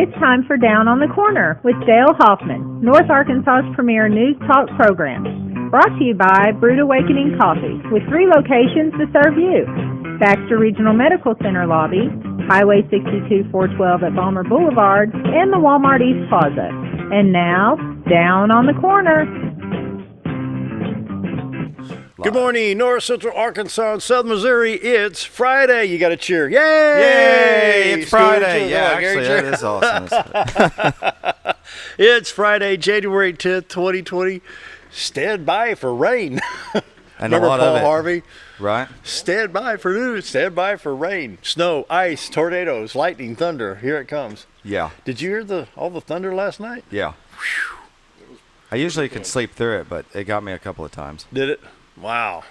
It's time for Down on the Corner with Dale Hoffman, North Arkansas's premier news talk program. Brought to you by Brewed Awakening Coffee, with 3 locations to serve you. Baxter Regional Medical Center lobby, Highway 62 412 at Balmer Boulevard, and the Walmart East Plaza. And now, Down on the Corner. Good morning, North Central Arkansas and Southern Missouri. It's Friday. You got to cheer. Yay! Yay! It's Friday. Yeah, Gary, actually, that is awesome. It's Friday, January 10th, 2020. Stand by for rain. And Remember a lot Paul of it. Harvey? Right? Stand by for news. Stand by for rain. Snow, ice, tornadoes, lightning, thunder. Here it comes. Yeah. Did you hear all the thunder last night? Yeah. I usually can sleep through it, but it got me a couple of times. Did it? Wow.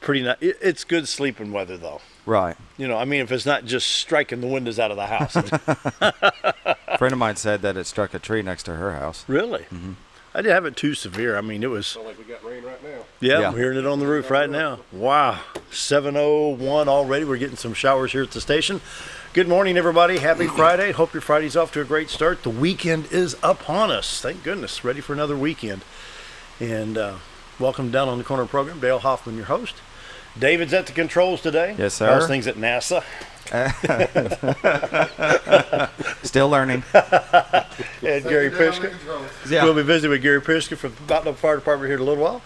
Pretty nice. It's good sleeping weather, though. Right. You know, I mean, if it's not just striking the windows out of the house. A friend of mine said that it struck a tree next to her house. Really? Mm-hmm. I didn't have it too severe. I mean, it was. Sound like we got rain right now. Yeah, I'm hearing it on the roof right now. Wow. 7:01 already. We're getting some showers here at the station. Good morning, everybody. Happy Friday. Hope your Friday's off to a great start. The weekend is upon us. Thank goodness. Ready for another weekend. And welcome Down on the Corner program. Dale Hoffman, your host. David's at the controls today. Yes, sir. How's things at NASA? Still learning. And Gary Pyszka. Yeah. We'll be visiting with Gary Pyszka from Mountain Oak Fire Department here in a little while.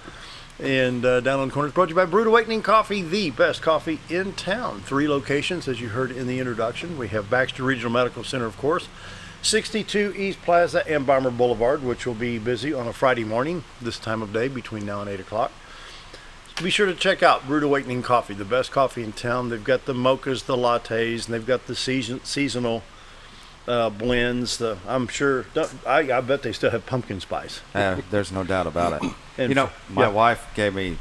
And Down on the Corner is brought to you by Brewed Awakening Coffee, the best coffee in town. 3 locations, as you heard in the introduction. We have Baxter Regional Medical Center, of course, 62 East Plaza and Balmer Boulevard, which will be busy on a Friday morning this time of day between now and 8 o'clock. Be sure to check out Brewed Awakening Coffee, the best coffee in town. They've got the mochas, the lattes, and they've got the seasonal blends. I bet they still have pumpkin spice. There's no doubt about it. And you know, my wife gave me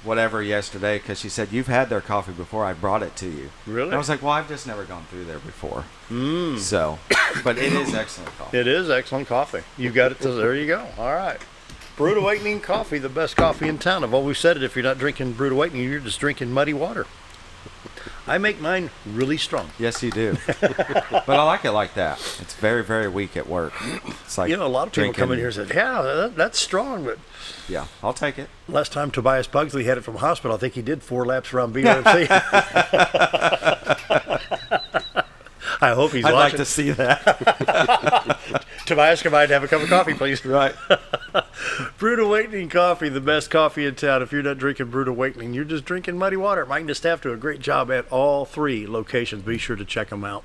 whatever yesterday because she said, "You've had their coffee before. I brought it to you." Really? And I was like, "Well, I've just never gone through there before." So, but it is excellent coffee. It is excellent coffee. You got it. There you go. All right. Brewed Awakening Coffee, the best coffee in town. I've always said it. If you're not drinking Brewed Awakening, you're just drinking muddy water. I make mine really strong. Yes, you do. But I like it like that. It's very, very weak at work. It's like, you know, a lot of people come in here and say, yeah, that's strong, but yeah, I'll take it. Last time Tobias Pugsley had it from hospital, I think he did 4 laps around BRMC. I hope he's I'd watching. like to see that. Tobias, come by and have a cup of coffee, please. Right. Brewed Awakening Coffee, the best coffee in town. If you're not drinking Brewed Awakening, you're just drinking muddy water. Mike and the staff do a great job at all 3 locations. Be sure to check them out.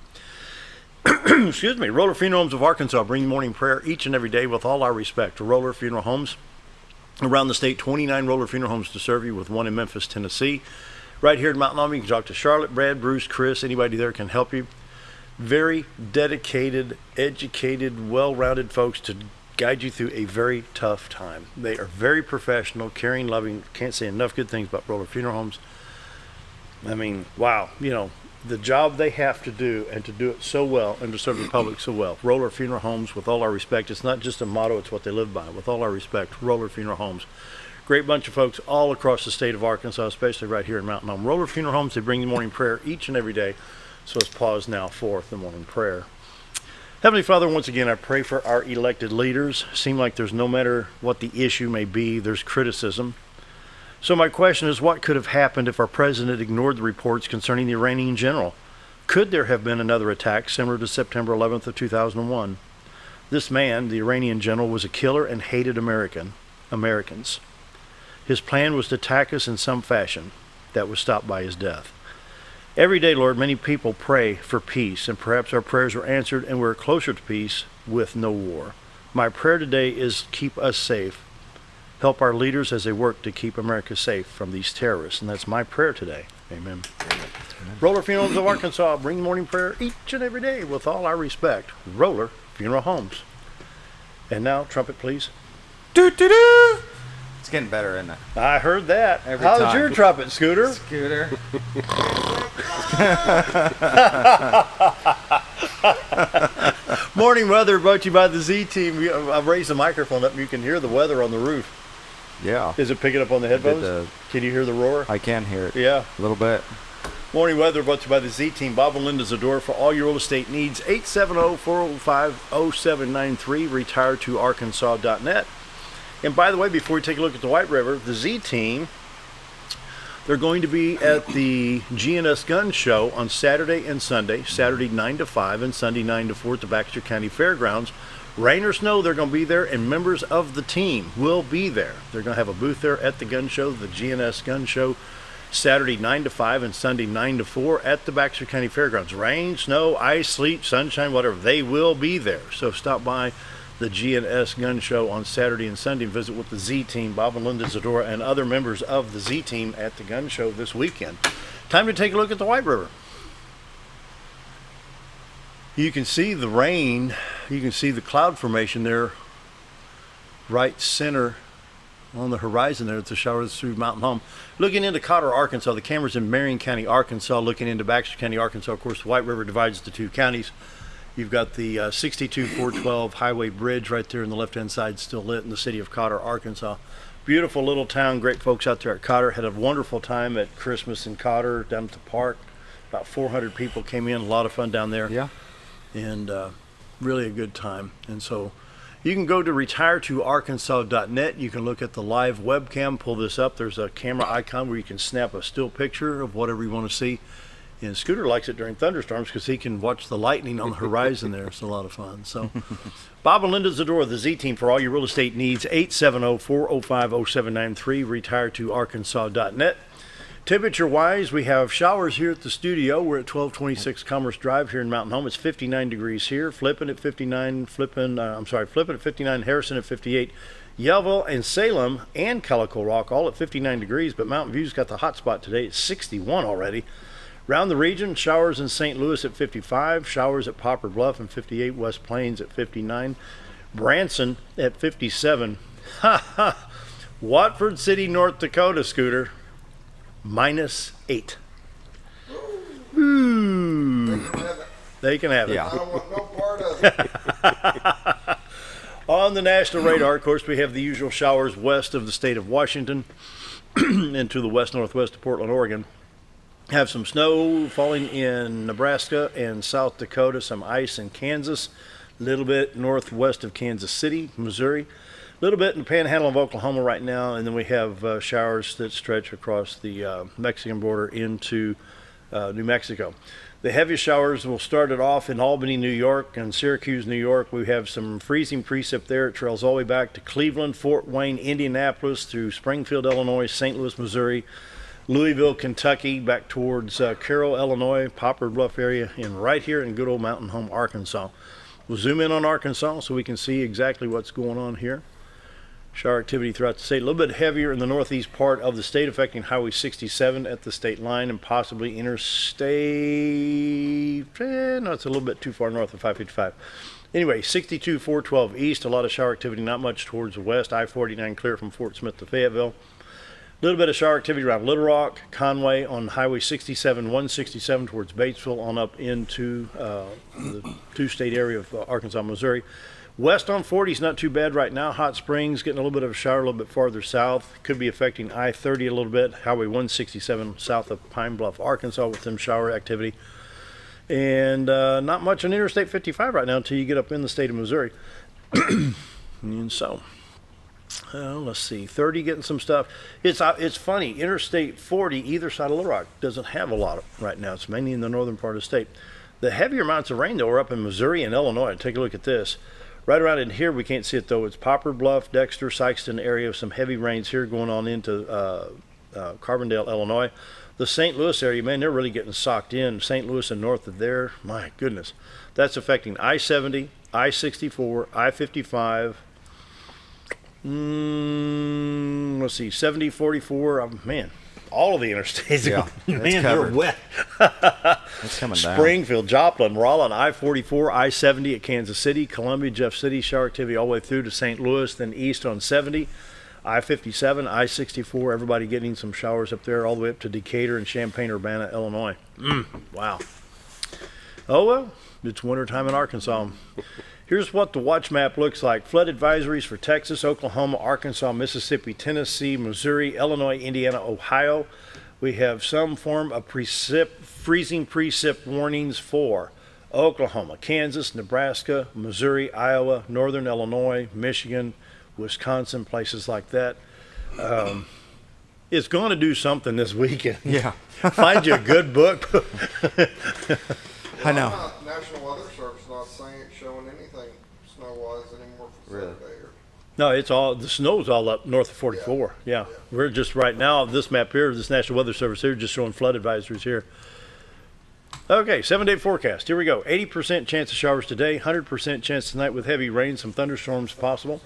Excuse me. Roller Funeral Homes of Arkansas bring morning prayer each and every day with all our respect to Roller Funeral Homes. Around the state, 29 Roller Funeral Homes to serve you, with 1 in Memphis, Tennessee. Right here in Mountain Home, you can talk to Charlotte, Brad, Bruce, Chris. Anybody there can help you. Very dedicated, educated, well-rounded folks to guide you through a very tough time. They are very professional, caring, loving. Can't say enough good things about Roller Funeral Homes. I mean, wow. You know, the job they have to do, and to do it so well and to serve the public so well. Roller Funeral Homes, with all our respect. It's not just a motto, it's what they live by. With all our respect, Roller Funeral Homes. Great bunch of folks all across the state of Arkansas, especially right here in Mountain Home. Roller Funeral Homes, they bring you morning prayer each and every day. So let's pause now for the morning prayer. Heavenly Father, once again, I pray for our elected leaders. Seem like there's, no matter what the issue may be, there's criticism. So my question is, what could have happened if our president ignored the reports concerning the Iranian general? Could there have been another attack similar to September 11th of 2001? This man, the Iranian general, was a killer and hated Americans. His plan was to attack us in some fashion. That was stopped by his death. Every day, Lord, many people pray for peace, and perhaps our prayers are answered and we're closer to peace with no war. My prayer today is keep us safe. Help our leaders as they work to keep America safe from these terrorists. And that's my prayer today. Amen. Amen. Roller Funeral Homes of Arkansas, bring morning prayer each and every day with all our respect. Roller Funeral Homes. And now, trumpet, please. Doo-doo-doo! It's getting better, isn't it? I heard that. Every How's time. your trumpet, Scooter? Scooter. Morning weather brought to you by the Z-Team. I've raised the microphone up. You can hear the weather on the roof. Yeah. Is it picking up on the headphones? Can you hear the roar? I can hear it. Yeah. A little bit. Morning weather brought to you by the Z-Team. Bob and Linda Zador for all your real estate needs. 870-405-0793. Retire2arkansas.net. And by the way, before we take a look at the White River, the Z-Team, they're going to be at the GNS Gun Show on Saturday and Sunday. Saturday 9 to 5 and Sunday 9 to 4 at the Baxter County Fairgrounds. Rain or snow, they're going to be there, and members of the team will be there. They're going to have a booth there at the gun show, the GNS Gun Show, Saturday 9 to 5 and Sunday 9 to 4 at the Baxter County Fairgrounds. Rain, snow, ice, sleet, sunshine, whatever, they will be there. So stop by the GNS Gun Show on Saturday and Sunday and visit with the Z-Team, Bob and Linda Zadora, and other members of the Z-Team at the gun show this weekend. Time to take a look at the White River. You can see the rain, you can see the cloud formation there, right center on the horizon there. It's a shower that's through Mountain Home. Looking into Cotter, Arkansas, the camera's in Marion County, Arkansas. Looking into Baxter County, Arkansas, of course, the White River divides the two counties. You've got the 62-412 Highway Bridge right there on the left-hand side still lit in the city of Cotter, Arkansas. Beautiful little town, great folks out there at Cotter. Had a wonderful time at Christmas in Cotter, down at the park. About 400 people came in, a lot of fun down there. Yeah. And really a good time. And so you can go to retire2arkansas.net. You can look at the live webcam, pull this up. There's a camera icon where you can snap a still picture of whatever you want to see. And Scooter likes it during thunderstorms because he can watch the lightning on the horizon there. It's a lot of fun. So Bob and Linda Zadora, the Z-Team, for all your real estate needs. 870-405-0793, retire2arkansas.net. Temperature-wise, we have showers here at the studio. We're at 1226 Commerce Drive here in Mountain Home. It's 59 degrees here. Flipping at 59, flipping at 59, Harrison at 58. Yellville and Salem and Calico Rock all at 59 degrees, but Mountain View's got the hot spot today. It's 61 already. Around the region, showers in St. Louis at 55, showers at Poplar Bluff and 58, West Plains at 59, Branson at 57. Watford City, North Dakota, Scooter, -8. Ooh. They can have it. Yeah. I don't want no part of it. On the national radar, of course, we have the usual showers west of the state of Washington and to the west-northwest of Portland, Oregon. Have some snow falling in Nebraska and South Dakota, some ice in Kansas, a little bit northwest of Kansas City, Missouri, a little bit in the panhandle of Oklahoma right now, and then we have showers that stretch across the Mexican border into New Mexico. The heaviest showers will start it off in Albany, New York, and Syracuse, New York. We have some freezing precip there. It trails all the way back to Cleveland, Fort Wayne, Indianapolis, through Springfield, Illinois, St. Louis, Missouri, Louisville, Kentucky, back towards Carroll, Illinois, Poplar Bluff area, and right here in good old Mountain Home, Arkansas. We'll zoom in on Arkansas so we can see exactly what's going on here. Shower activity throughout the state. A little bit heavier in the northeast part of the state, affecting Highway 67 at the state line and possibly interstate. No, it's a little bit too far north of 555. Anyway, 62-412 east, a lot of shower activity, not much towards the west. I-49 clear from Fort Smith to Fayetteville. A little bit of shower activity around Little Rock, Conway on Highway 67, 167 towards Batesville on up into the two-state area of Arkansas, Missouri. West on 40 is not too bad right now. Hot Springs getting a little bit of a shower a little bit farther south. Could be affecting I-30 a little bit. Highway 167 south of Pine Bluff, Arkansas with some shower activity. And not much on Interstate 55 right now until you get up in the state of Missouri. And so, let's see, 30 getting some stuff. It's funny, Interstate 40, either side of Little Rock, doesn't have a lot of right now. It's mainly in the northern part of the state. The heavier amounts of rain, though, are up in Missouri and Illinois. Take a look at this. Right around in here, we can't see it, though. It's Poplar Bluff, Dexter, Sykeston area. Some heavy rains here going on into Carbondale, Illinois. The St. Louis area, man, they're really getting socked in. St. Louis and north of there, my goodness. That's affecting I-70, I-64, I-55. Let's see, 70, 44. Man, all of the interstates, Yeah, man, they're wet. It's coming down. Springfield, Joplin, Rollin, I-44, I-70 at Kansas City, Columbia, Jeff City, shower activity all the way through to St. Louis, then east on 70, I-57, I-64, everybody getting some showers up there all the way up to Decatur and Champaign-Urbana, Illinois. Wow. Oh, well, it's wintertime in Arkansas. Here's what the watch map looks like. Flood advisories for Texas, Oklahoma, Arkansas, Mississippi, Tennessee, Missouri, Illinois, Indiana, Ohio. We have some form of freezing precip warnings for Oklahoma, Kansas, Nebraska, Missouri, Iowa, Northern Illinois, Michigan, Wisconsin, places like that. It's going to do something this weekend. Yeah. Find you a good book. I know. National Weather Service not showing anything snow-wise anymore for Really? Saturday. No, it's all, the snow's all up north of 44. Yeah. We're just right now, this map here, this National Weather Service here, just showing flood advisories here. Okay, 7-day forecast. Here we go. 80% chance of showers today, 100% chance tonight with heavy rain, some thunderstorms possible.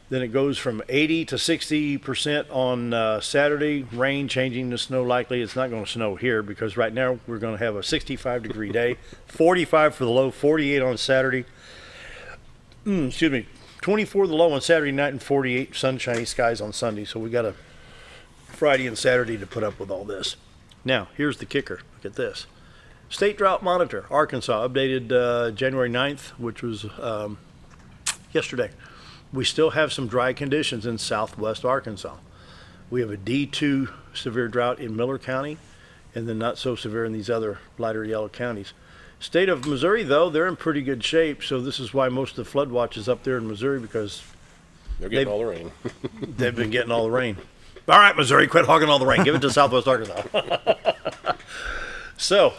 Then it goes from 80 to 60% on Saturday, rain changing to snow likely. It's not going to snow here because right now we're going to have a 65-degree day, 45 for the low, 48 on Saturday. 24 the low on Saturday night and 48 sunshiny skies on Sunday. So we got a Friday and Saturday to put up with all this. Now, here's the kicker. Look at this. State Drought Monitor, Arkansas, updated January 9th, which was yesterday. We still have some dry conditions in southwest Arkansas. We have a D2 severe drought in Miller County, and then not so severe in these other lighter yellow counties. State of Missouri, though, they're in pretty good shape, so this is why most of the flood watch is up there in Missouri, because They're getting all the rain. they've been getting all the rain. All right, Missouri, quit hogging all the rain. Give it to southwest Arkansas. So,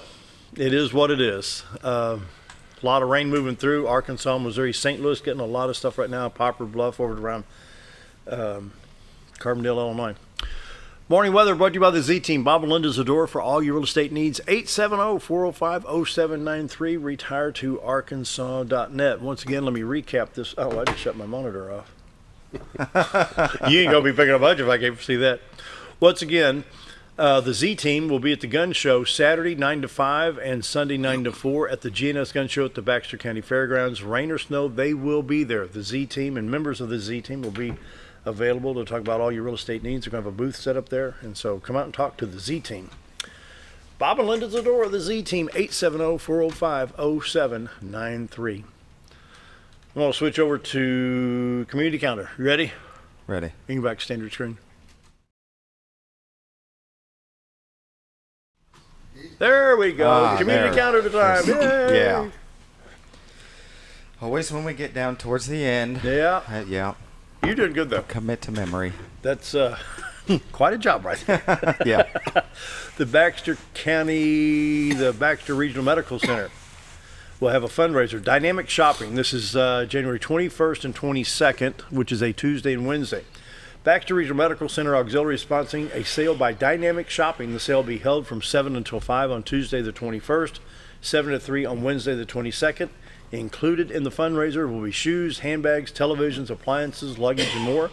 it is what it is. A lot of rain moving through Arkansas, Missouri, St. Louis getting a lot of stuff right now. Poplar Bluff over around Carbondale, Illinois. Morning weather brought to you by the Z-Team. Bob and Linda Zador for all your real estate needs. 870-405-0793. Retire to Arkansas.net. Once again, let me recap this. Oh, I just shut my monitor off. You ain't going to be picking up much if I can't see that. Once again, the Z-Team will be at the gun show Saturday 9 to 5 and Sunday 9 to 4 at the GNS Gun Show at the Baxter County Fairgrounds. Rain or snow, they will be there. The Z-Team and members of the Z-Team will be available to talk about all your real estate needs. They're going to have a booth set up there, and so come out and talk to the Z-Team. Bob and Linda Zador, the Z-Team, 870-405-0793. I'm going to switch over to Community Counter. You ready? Ready. You can go back to standard screen. There we go. Community there. Counter time. Yay. Yeah. Always when we get down towards the end. Yeah. Yeah. You're doing good, though. Commit to memory. That's quite a job right there. Yeah. The Baxter Regional Medical Center will have a fundraiser, Dynamic Shopping. This is January 21st and 22nd, which is a Tuesday and Wednesday. Baxter Regional Medical Center Auxiliary is sponsoring a sale by Dynamic Shopping. The sale will be held from 7 until 5 on Tuesday the 21st, 7 to 3 on Wednesday the 22nd. Included in the fundraiser will be shoes, handbags, televisions, appliances, luggage, and more.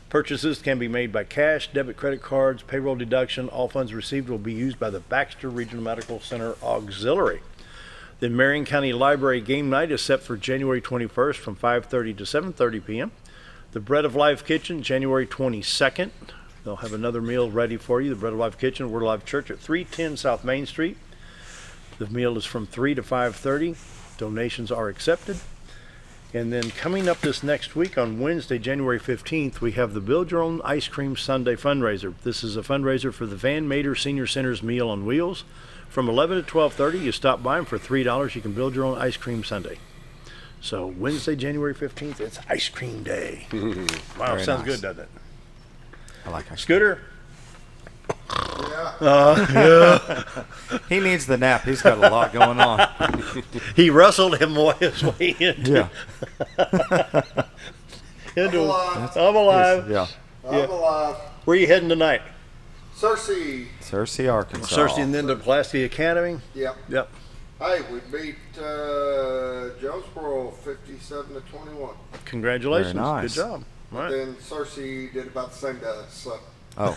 Purchases can be made by cash, debit, credit cards, payroll deduction. All funds received will be used by the Baxter Regional Medical Center Auxiliary. The Marion County Library game night is set for January 21st from 5:30 to 7:30 p.m. The Bread of Life Kitchen, January 22nd. They'll have another meal ready for you. The Bread of Life Kitchen, Word of Life Church at 310 South Main Street. The meal is from 3 to 5:30. Donations are accepted. And then coming up this next week on Wednesday, January 15th, we have the Build Your Own Ice Cream Sunday fundraiser. This is a fundraiser for the Van Mater Senior Center's Meal on Wheels. From 11 to 12:30, you stop by, and for $3, you can build your own ice cream sundae. So Wednesday, January 15th, it's Ice Cream Day. Wow, Very sounds nice. good, doesn't it? I like ice Scooter? Yeah. He needs the nap. He's got a lot going on. He wrestled him his way into. Yeah. into alive. I'm alive. Yeah. I'm alive. Where are you heading tonight? Cersei. Cersei, Arkansas. Cersei and then to Pulaski Academy? Yep. Yep. Hey, we beat Jonesboro 57 to 21. Congratulations. Very nice. Good job. All right. Then Cersei did about the same to us. So. Oh.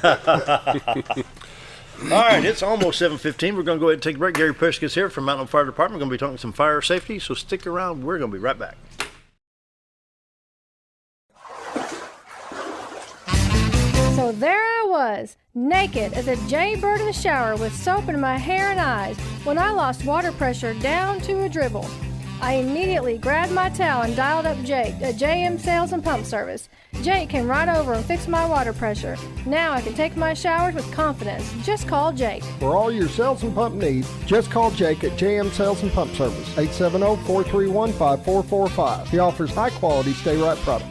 All right, it's almost 7:15. We're going to go ahead and take a break. Gary Pyszka's here from Mountain Fire Department. We're going to be talking some fire safety, so stick around. We're going to be right back. So there I was, naked as a jaybird in the shower with soap in my hair and eyes when I lost water pressure down to a dribble. I immediately grabbed my towel and dialed up Jake at JM Sales and Pump Service. Jake came right over and fixed my water pressure. Now I can take my showers with confidence. Just call Jake. For all your sales and pump needs, just call Jake at JM Sales and Pump Service, 870-431-5445. He offers high-quality stay-right products.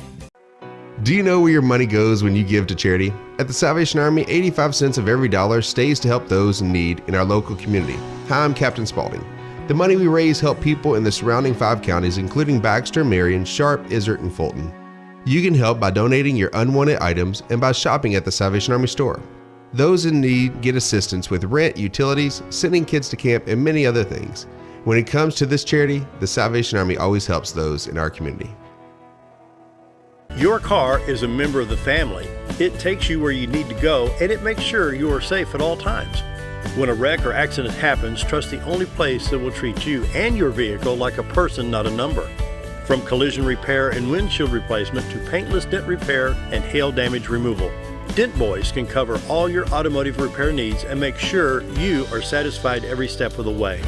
Do you know where your money goes when you give to charity? At the Salvation Army, 85 cents of every dollar stays to help those in need in our local community. Hi, I'm Captain Spaulding. The money we raise help people in the surrounding 5 counties, including Baxter, Marion, Sharp, Izzard, and Fulton. You can help by donating your unwanted items and by shopping at the Salvation Army store. Those in need get assistance with rent, utilities, sending kids to camp, and many other things. When it comes to this charity, the Salvation Army always helps those in our community. Your car is a member of the family. It takes you where you need to go, and it makes sure you are safe at all times. When a wreck or accident happens, trust the only place that will treat you and your vehicle like a person, not a number. From collision repair and windshield replacement to paintless dent repair and hail damage removal, Dent Boys can cover all your automotive repair needs and make sure you are satisfied every step of the way.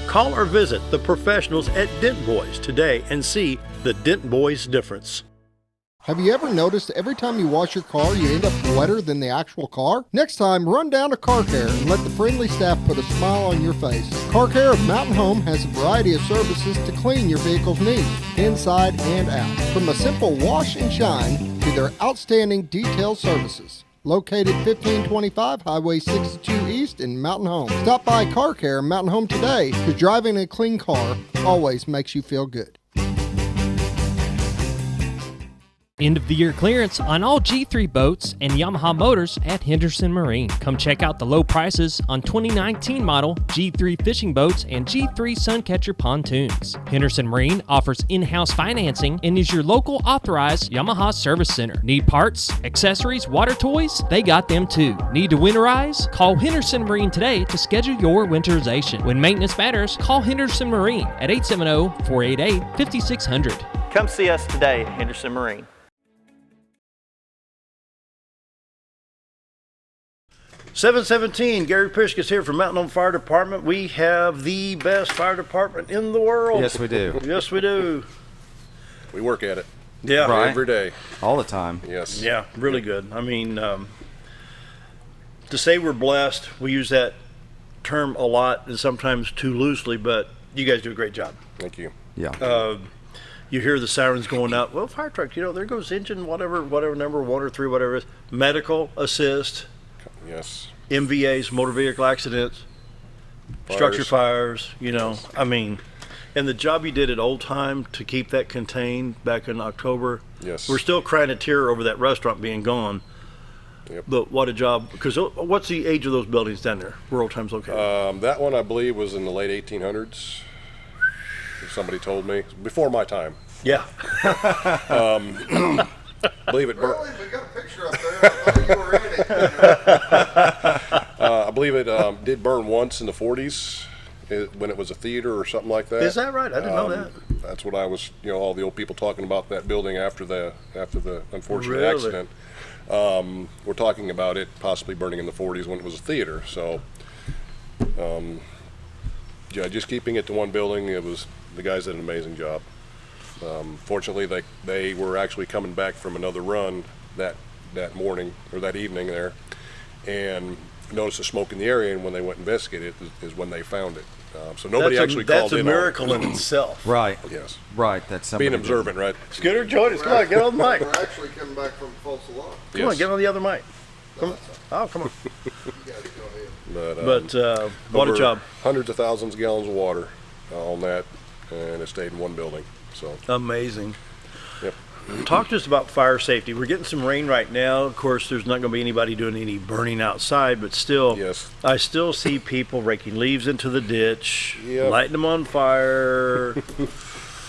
Call or visit the professionals at Dent Boys today and see the Dent Boys difference. Have you ever noticed every time you wash your car, you end up wetter than the actual car? Next time, run down to Car Care and let the friendly staff put a smile on your face. Car Care of Mountain Home has a variety of services to clean your vehicle's needs, inside and out. From a simple wash and shine to their outstanding detail services. Located 1525 Highway 62 East in Mountain Home. Stop by Car Care Mountain Home today, because driving a clean car always makes you feel good. End of the year clearance on all G3 boats and Yamaha motors at Henderson Marine. Come check out the low prices on 2019 model G3 fishing boats and G3 Suncatcher pontoons. Henderson Marine offers in-house financing and is your local authorized Yamaha service center. Need parts, accessories, water toys? They got them too. Need to winterize? Call Henderson Marine today to schedule your winterization. When maintenance matters, call Henderson Marine at 870-488-5600. Come see us today at Henderson Marine. 717, Gary Pyszka's here from Mountain Home Fire Department. We have the best fire department in the world. Yes, we do. Yes, we do. We work at it. Yeah. Right. Every day. All the time. Yes. Yeah, really good. I mean, to say we're blessed, we use that term a lot and sometimes too loosely, but you guys do a great job. Thank you. Yeah. You hear the sirens going out. Well, fire truck, there goes engine, whatever number, 1 or 3, whatever it is. Medical assist. Yes. MVAs, motor vehicle accidents, structure fires, I mean, and the job you did at Old Time to keep that contained back in October. Yes. We're still crying a tear over that restaurant being gone. Yep. But what a job, because what's the age of those buildings down there where Old Time's located? That one, I believe, was in the late 1800s. Somebody told me. Before my time. Yeah. I believe it burned. Really? We got a picture up there. I thought you were in it. I believe it did burn once in the 40s when it was a theater or something like that. Is that right? I didn't know that. That's what I was, all the old people talking about that building after the unfortunate Really? accident. We're talking about it possibly burning in the 40s when it was a theater. So, yeah, just keeping it to one building. The guys did an amazing job. Fortunately, they were actually coming back from another run that morning or that evening there, and noticed the smoke in the area. And when they went and investigated it, is when they found it. So nobody actually called in. That's a miracle in itself. Right. Yes. Right. That's somebody Being observant, right? Scooter, join us. Come on, get on the mic. We're actually coming back from false alarm. Come on, get on the other mic. Come on. Oh, come on. You guys go ahead. But what a over job. Hundreds of thousands of gallons of water on that, and it stayed in one building. So Amazing. Yep. Talk to us about fire safety. We're getting some rain right now. Of course, there's not going to be anybody doing any burning outside, but still, Yes. I still see people raking leaves into the ditch, Yep. lighting them on fire.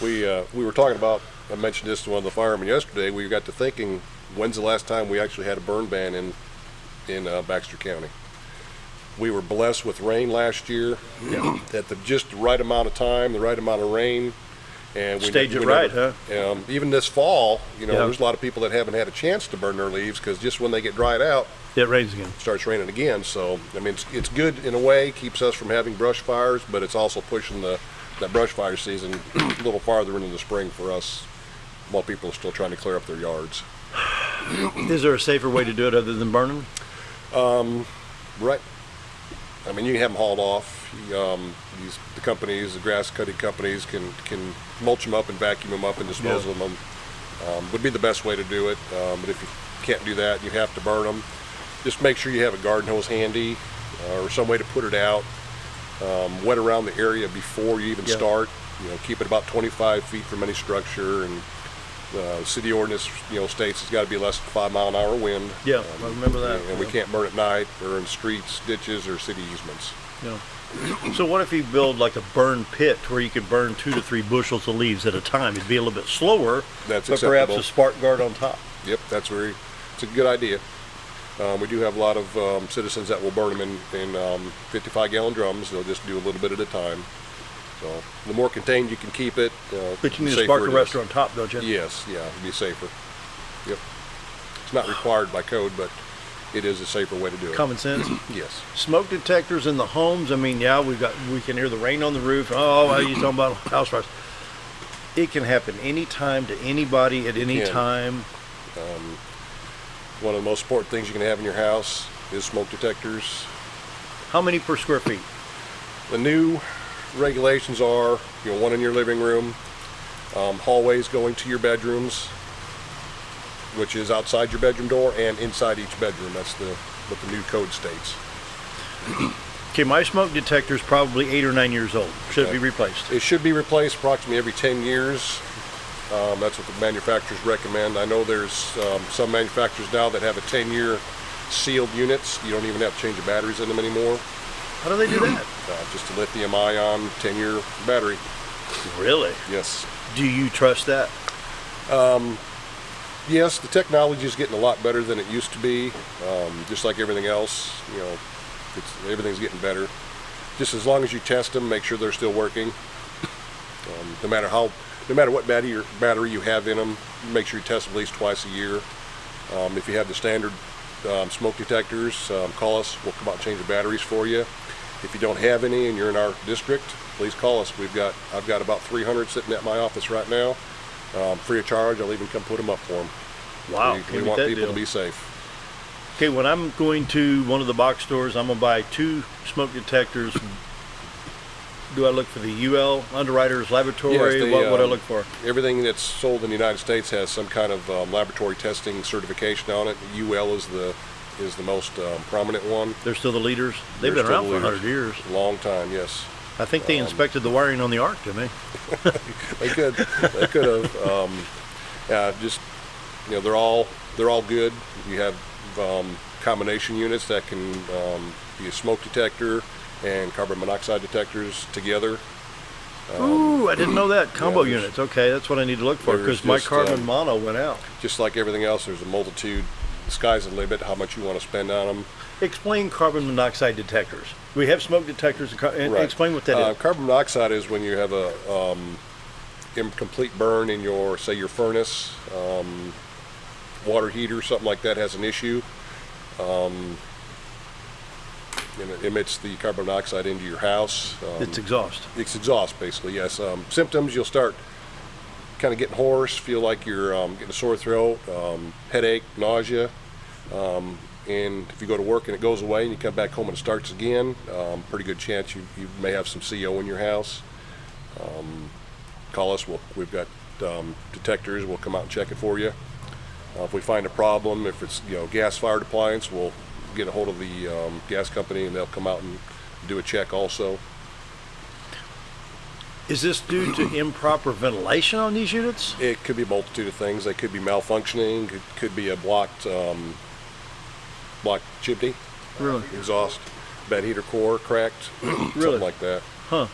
we were talking about, I mentioned this to one of the firemen yesterday, we got to thinking, when's the last time we actually had a burn ban in Baxter County? We were blessed with rain last year, at just the right amount of time, the right amount of rain. And Stage it right, huh? Even this fall, Yeah. there's a lot of people that haven't had a chance to burn their leaves because just when they get dried out, It rains again. it starts raining again. So, I mean, it's good in a way, keeps us from having brush fires, but it's also pushing the that brush fire season a little farther into the spring for us, while people are still trying to clear up their yards. Is there a safer way to do it other than burning? Right. I mean, you can have them hauled off. The companies, the grass cutting companies, can mulch them up and vacuum them up and dispose of them. Would be the best way to do it. But if you can't do that, you have to burn them. Just make sure you have a garden hose handy or some way to put it out. Wet around the area before you even start. Keep it about 25 feet from any structure, and the city ordinance, states it's got to be less than 5 mile an hour wind. Yeah, I remember that. And we can't burn at night or in streets, ditches, or city easements. Yeah. So what if you build like a burn pit where you could burn 2 to 3 bushels of leaves at a time? It'd be a little bit slower, That's but acceptable. perhaps a spark guard on top. Yep, it's a good idea. We do have a lot of citizens that will burn them in 55-gallon drums. They'll just do a little bit at a time. So the more contained you can keep it, But you need the a spark safer it arrestor is. on top, don't you? Yes, yeah, it'd be safer. Yep. It's not required by code, but it is a safer way to do it. Common sense. Yes. Smoke detectors in the homes. I mean, we can hear the rain on the roof. Oh, well, you're talking about house fires. It can happen anytime to anybody at any can. time. One of the most important things you can have in your house is smoke detectors. How many per square feet? The new regulations are, one in your living room, hallways going to your bedrooms, which is outside your bedroom door and inside each bedroom. That's what the new code states. Okay, my smoke detector is probably 8 or 9 years old. Should it be replaced? It should be replaced approximately every 10 years. That's what the manufacturers recommend. I know there's some manufacturers now that have a 10-year sealed units. You don't even have to change the batteries in them anymore. How do they do that? Just a lithium-ion 10-year battery. Really? Yes. Do you trust that? Yes, the technology is getting a lot better than it used to be. Just like everything else, everything's getting better. Just as long as you test them, make sure they're still working. No matter what battery you have in them, make sure you test them at least twice a year. If you have the standard smoke detectors, call us. We'll come out and change the batteries for you. If you don't have any and you're in our district, please call us. I've got about 300 sitting at my office right now, free of charge. I'll even come put them up for them. Wow, We want people to be safe. Okay, when I'm going to one of the box stores, I'm going to buy 2 smoke detectors. Do I look for the UL Underwriters Laboratory? Yes, What do I look for? Everything that's sold in the United States has some kind of laboratory testing certification on it. UL is the most prominent one. They're still the leaders? They've They're been around still for the 100 years. A long time, yes. I think they inspected the wiring on the Ark, didn't they? They could have. They're all good. You have combination units that can be a smoke detector and carbon monoxide detectors together. Ooh, I didn't know that. Combo there's- units. Okay, that's what I need to look for, there's because my just, carbon mono went out. Just like everything else, there's a multitude. The sky's the limit. How much you want to spend on them. Explain carbon monoxide detectors. We have smoke detectors. And Right. explain what that is. Carbon monoxide is when you have a incomplete burn in your furnace, water heater, something like that has an issue. And it emits the carbon monoxide into your house. It's exhaust. It's exhaust, basically, yes. Symptoms, you'll start kind of getting hoarse, feel like you're getting a sore throat, headache, nausea. And if you go to work and it goes away and you come back home and it starts again, pretty good chance you may have some CO in your house. Call us. We've got detectors. We'll come out and check it for you. If we find a problem, if it's gas-fired appliance, we'll get a hold of the gas company and they'll come out and do a check also. Is this due to improper ventilation on these units? It could be a multitude of things. They could be malfunctioning. It could be a blocked chimney, Really? exhaust, bed heater core cracked, Really? something like that. Huh.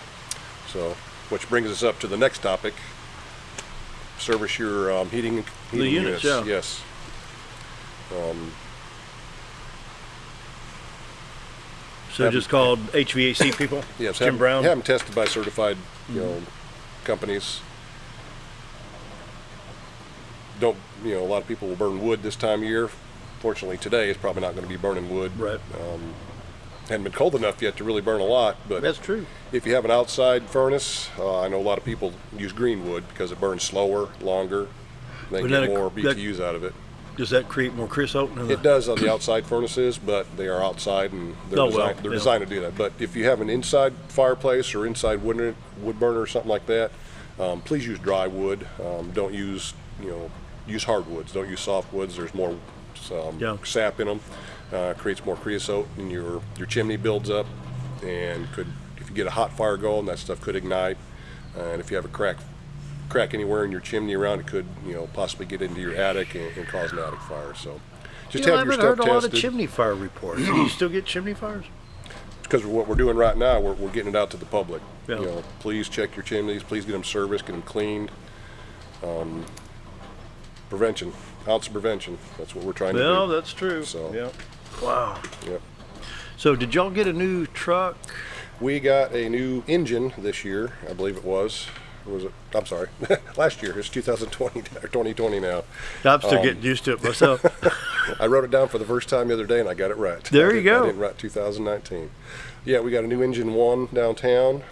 So, which brings us up to the next topic: service your heating units, yeah. Yes. So just called HVAC people? Yes. Jim Brown? Have them tested by certified, companies. Don't a lot of people will burn wood this time of year. Fortunately, today it's probably not going to be burning wood. Right. hadn't been cold enough yet to really burn a lot. But That's true. if you have an outside furnace, I know a lot of people use green wood because it burns slower, longer. They But get that- more that- BTUs out of it. Does that create more creosote? It does on the outside furnaces, but they are outside and they're, Oh, well, they're yeah. designed to do that. But if you have an inside fireplace or inside wood burner or something like that, please use dry wood. Don't use, use hardwoods. Don't use softwoods. There's more Yeah. sap in them. Creates more creosote, and your chimney builds up, and if you get a hot fire going, that stuff could ignite. And if you have a crack anywhere in your chimney around, it could possibly get into your attic and cause an attic fire. So just I have your haven't stuff heard a lot tested. of chimney fire reports. Do you still get chimney fires? Because what we're doing right now, we're getting it out to the public. Yeah. Please check your chimneys. Please get them serviced, get them cleaned. Prevention, ounce of prevention. That's what we're trying to do. Well, that's true. So, yeah. Wow. Yep. So did y'all get a new truck? We got a new engine this year, I believe it was. Or was it? I'm sorry, last year. It's 2020 or 2020 now. I'm still getting used to it myself. I wrote it down for the first time the other day, and I got it right. There you go. I didn't write 2019. Yeah, we got a new engine 1 downtown.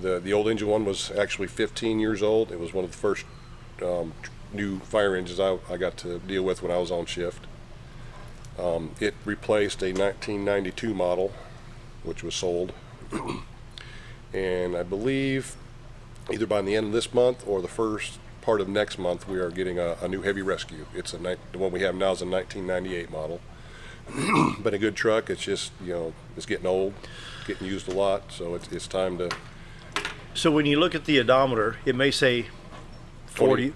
The old engine 1 was actually 15 years old. It was one of the first new fire engines I got to deal with when I was on shift. It replaced a 1992 model, which was sold. And I believe either by the end of this month or the first part of next month, we are getting a new heavy rescue. The one we have now is a 1998 model. But a good truck. It's just, it's getting old, getting used a lot, so it's time to... So when you look at the odometer, it may say 20,000,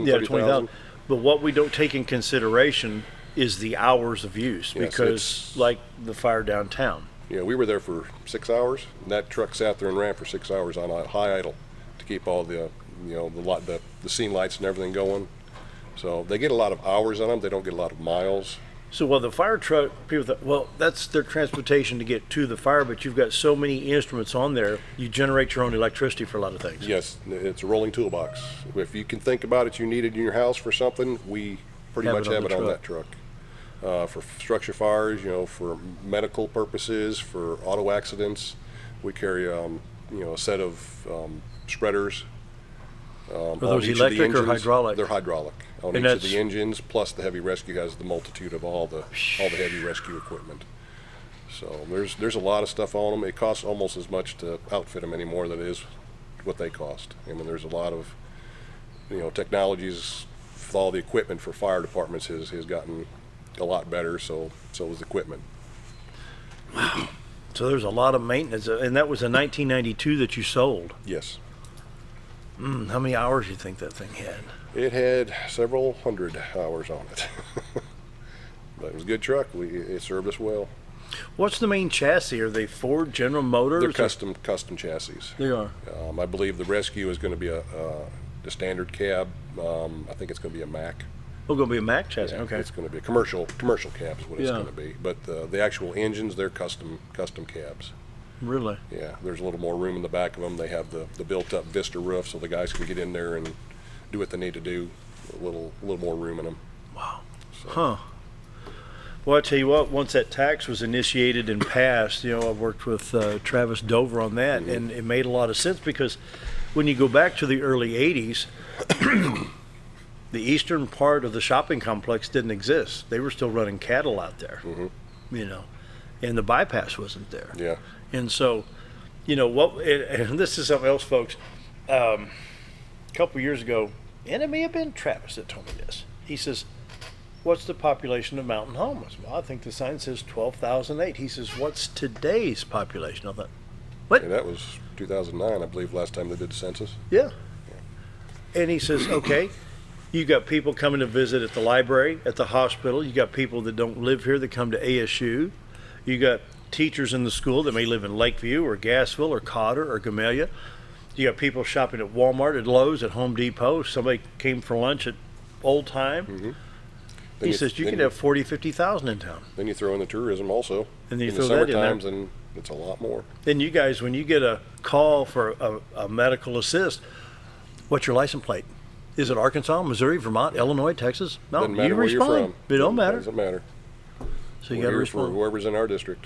30,000. But what we don't take in consideration is the hours of use, Yes, because like the fire downtown. Yeah, we were there for 6 hours, and that truck sat there and ran for 6 hours on a high idle to keep all the scene lights and everything going. So they get a lot of hours on them. They don't get a lot of miles. So while the fire truck, people thought, well, that's their transportation to get to the fire, but you've got so many instruments on there, you generate your own electricity for a lot of things. Yes, it's a rolling toolbox. If you can think about it, you need it in your house for something, we pretty much have it on that truck. For structure fires, for medical purposes, for auto accidents, we carry a set of spreaders. Are those electric or hydraulic? They're hydraulic on each of the engines. Plus, the heavy rescue has the multitude of all the heavy rescue equipment. So there's a lot of stuff on them. It costs almost as much to outfit them anymore than it is what they cost. And then there's a lot of technologies. All the equipment for fire departments has gotten a lot better. So is equipment. Wow. So there's a lot of maintenance, and that was a 1992 that you sold. Yes. How many hours do you think that thing had? It had several hundred hours on it. But it was a good truck. It served us well. What's the main chassis? Are they Ford, General Motors? They're custom chassis. They are. I believe the Rescue is going to be the standard cab. I think it's going to be a Mack. Oh, going to be a Mack chassis. Yeah, okay. It's going to be a commercial cab is what it's going to be. But the actual engines, they're custom cabs. Really? Yeah. There's a little more room in the back of them. They have the built-up Vista roof, so the guys can get in there and do what they need to do. A little more room in them. Wow. So. Huh. Well, I tell you what, once that tax was initiated and passed, I worked with Travis Dover on that, and it made a lot of sense because when you go back to the early 80s, the eastern part of the shopping complex didn't exist. They were still running cattle out there, and the bypass wasn't there. Yeah. And so, and this is something else, folks. A couple years ago, and it may have been Travis that told me this. He says, what's the population of Mountain Home? I said, well, I think the sign says 12,008. He says, what's today's population? I thought, what? Yeah, that was 2009, I believe, last time they did the census. Yeah. And he says, okay, you got people coming to visit at the library, at the hospital. You got people that don't live here that come to ASU. You got teachers in the school that may live in Lakeview or Gassville or Cotter or Gamelia. You got people shopping at Walmart, at Lowe's, at Home Depot. Somebody came for lunch at Old Time. Mm-hmm. He says you can have 40, 50,000 in town. Then you throw in the tourism also. And then you in throw the that summer in times, there. and it's a lot more. Then you guys, when you get a call for a medical assist, what's your license plate? Is it Arkansas, Missouri, Vermont, Illinois, Texas? No, Doesn't matter you where you're respond. from. It don't matter. Doesn't matter. So you We're got to here for respond. whoever's in our district.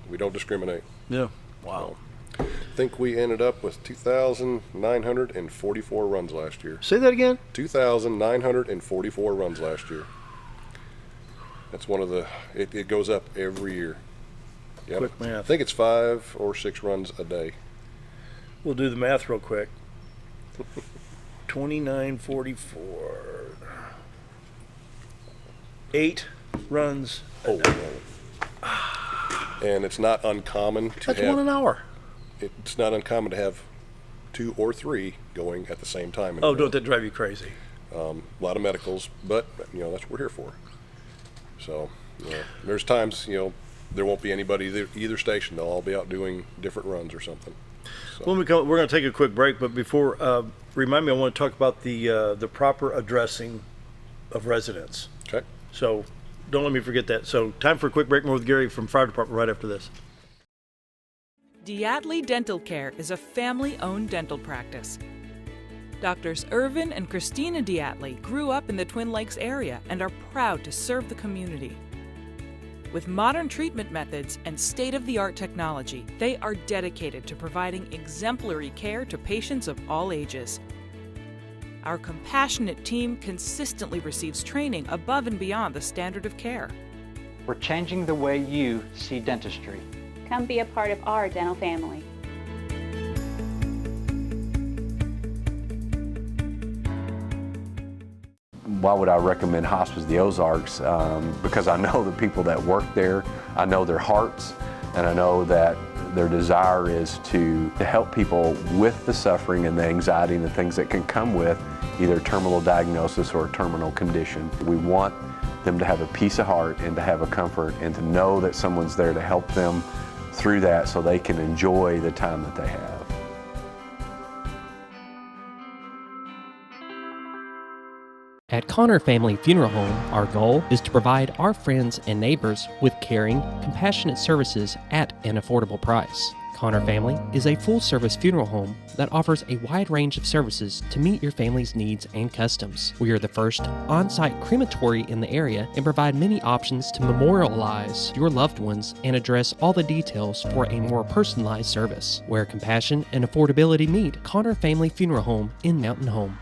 We don't discriminate. Yeah. Wow. I think we ended up with 2,944 runs last year. Say that again. 2,944 runs last year. That's one of the. It goes up every year. Yep. Quick math. I think it's 5 or 6 runs a day. We'll do the math real quick. 2944. 8 runs. Oh, and it's not uncommon to That's have. 1 an hour. It's not uncommon to have 2 or 3 going at the same time. in Oh, a row. don't that drive you crazy? A lot of medicals, but that's what we're here for. So, there's times there won't be anybody either station. They'll all be out doing different runs or something. So. When we come, we're going to take a quick break, but before, remind me, I want to talk about the proper addressing of residents. Okay. So don't let me forget that. So time for a quick break. More with Gary from Fire Department right after this. Diatley Dental Care is a family-owned dental practice. Doctors Irvin and Christina Diatley grew up in the Twin Lakes area and are proud to serve the community. With modern treatment methods and state-of-the-art technology, they are dedicated to providing exemplary care to patients of all ages. Our compassionate team consistently receives training above and beyond the standard of care. We're changing the way you see dentistry. Come be a part of our dental family. Why would I recommend Hospice of the Ozarks? Because I know the people that work there, I know their hearts, and I know that their desire is to help people with the suffering and the anxiety and the things that can come with either terminal diagnosis or a terminal condition. We want them to have a peace of heart and to have a comfort and to know that someone's there to help them through that so they can enjoy the time that they have. At Connor Family Funeral Home, our goal is to provide our friends and neighbors with caring, compassionate services at an affordable price. Connor Family is a full-service funeral home that offers a wide range of services to meet your family's needs and customs. We are the first on-site crematory in the area and provide many options to memorialize your loved ones and address all the details for a more personalized service. Where compassion and affordability meet, Connor Family Funeral Home in Mountain Home.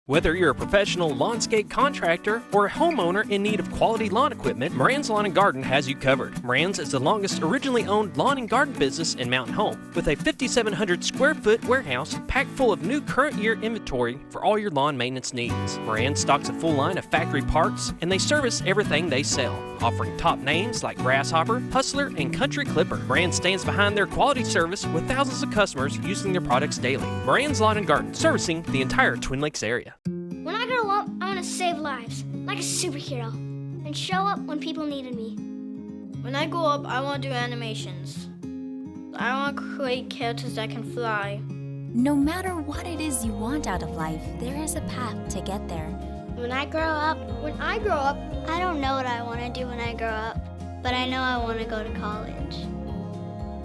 Whether you're a professional lawnscape contractor or a homeowner in need of quality lawn equipment, Moran's Lawn & Garden has you covered. Moran's is the longest originally owned lawn and garden business in Mountain Home, with a 5,700 square foot warehouse packed full of new current year inventory for all your lawn maintenance needs. Moran stocks a full line of factory parts, and they service everything they sell, offering top names like Grasshopper, Hustler, and Country Clipper. Moran stands behind their quality service with thousands of customers using their products daily. Moran's Lawn & Garden, servicing the entire Twin Lakes area. When I grow up, I want to save lives, like a superhero, and show up when people needed me. When I grow up, I want to do animations. I want to create characters that can fly. No matter what it is you want out of life, there is a path to get there. When I grow up, I don't know what I want to do when I grow up, but I know I want to go to college.